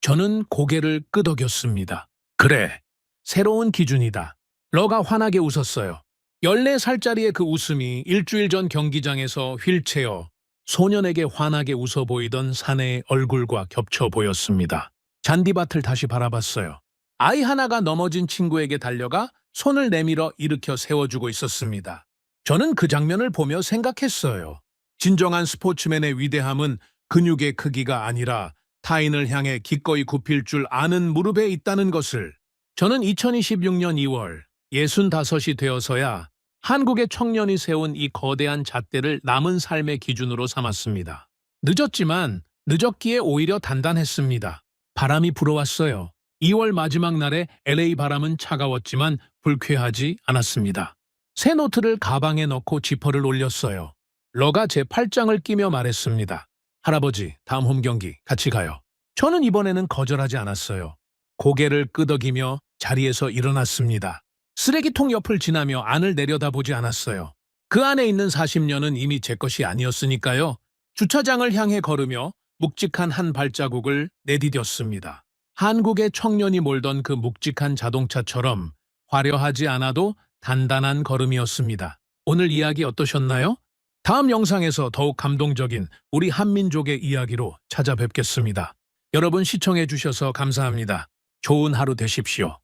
저는 고개를 끄덕였습니다. 그래, 새로운 기준이다. 러가 환하게 웃었어요. 14살짜리의 그 웃음이 일주일 전 경기장에서 휠체어, 소년에게 환하게 웃어 보이던 사내의 얼굴과 겹쳐 보였습니다. 잔디밭을 다시 바라봤어요. 아이 하나가 넘어진 친구에게 달려가 손을 내밀어 일으켜 세워주고 있었습니다. 저는 그 장면을 보며 생각했어요. 진정한 스포츠맨의 위대함은 근육의 크기가 아니라 타인을 향해 기꺼이 굽힐 줄 아는 무릎에 있다는 것을. 저는 2026년 2월 65이 되어서야 한국의 청년이 세운 이 거대한 잣대를 남은 삶의 기준으로 삼았습니다. 늦었지만 늦었기에 오히려 단단했습니다. 바람이 불어왔어요. 2월 마지막 날에 LA 바람은 차가웠지만 불쾌하지 않았습니다. 새 노트를 가방에 넣고 지퍼를 올렸어요. 러가 제 팔짱을 끼며 말했습니다. 할아버지, 다음 홈 경기 같이 가요. 저는 이번에는 거절하지 않았어요. 고개를 끄덕이며 자리에서 일어났습니다. 쓰레기통 옆을 지나며 안을 내려다보지 않았어요. 그 안에 있는 40년은 이미 제 것이 아니었으니까요. 주차장을 향해 걸으며 묵직한 한 발자국을 내디뎠습니다. 한국의 청년이 몰던 그 묵직한 자동차처럼 화려하지 않아도 단단한 걸음이었습니다. 오늘 이야기 어떠셨나요? 다음 영상에서 더욱 감동적인 우리 한민족의 이야기로 찾아뵙겠습니다. 여러분 시청해 주셔서 감사합니다. 좋은 하루 되십시오.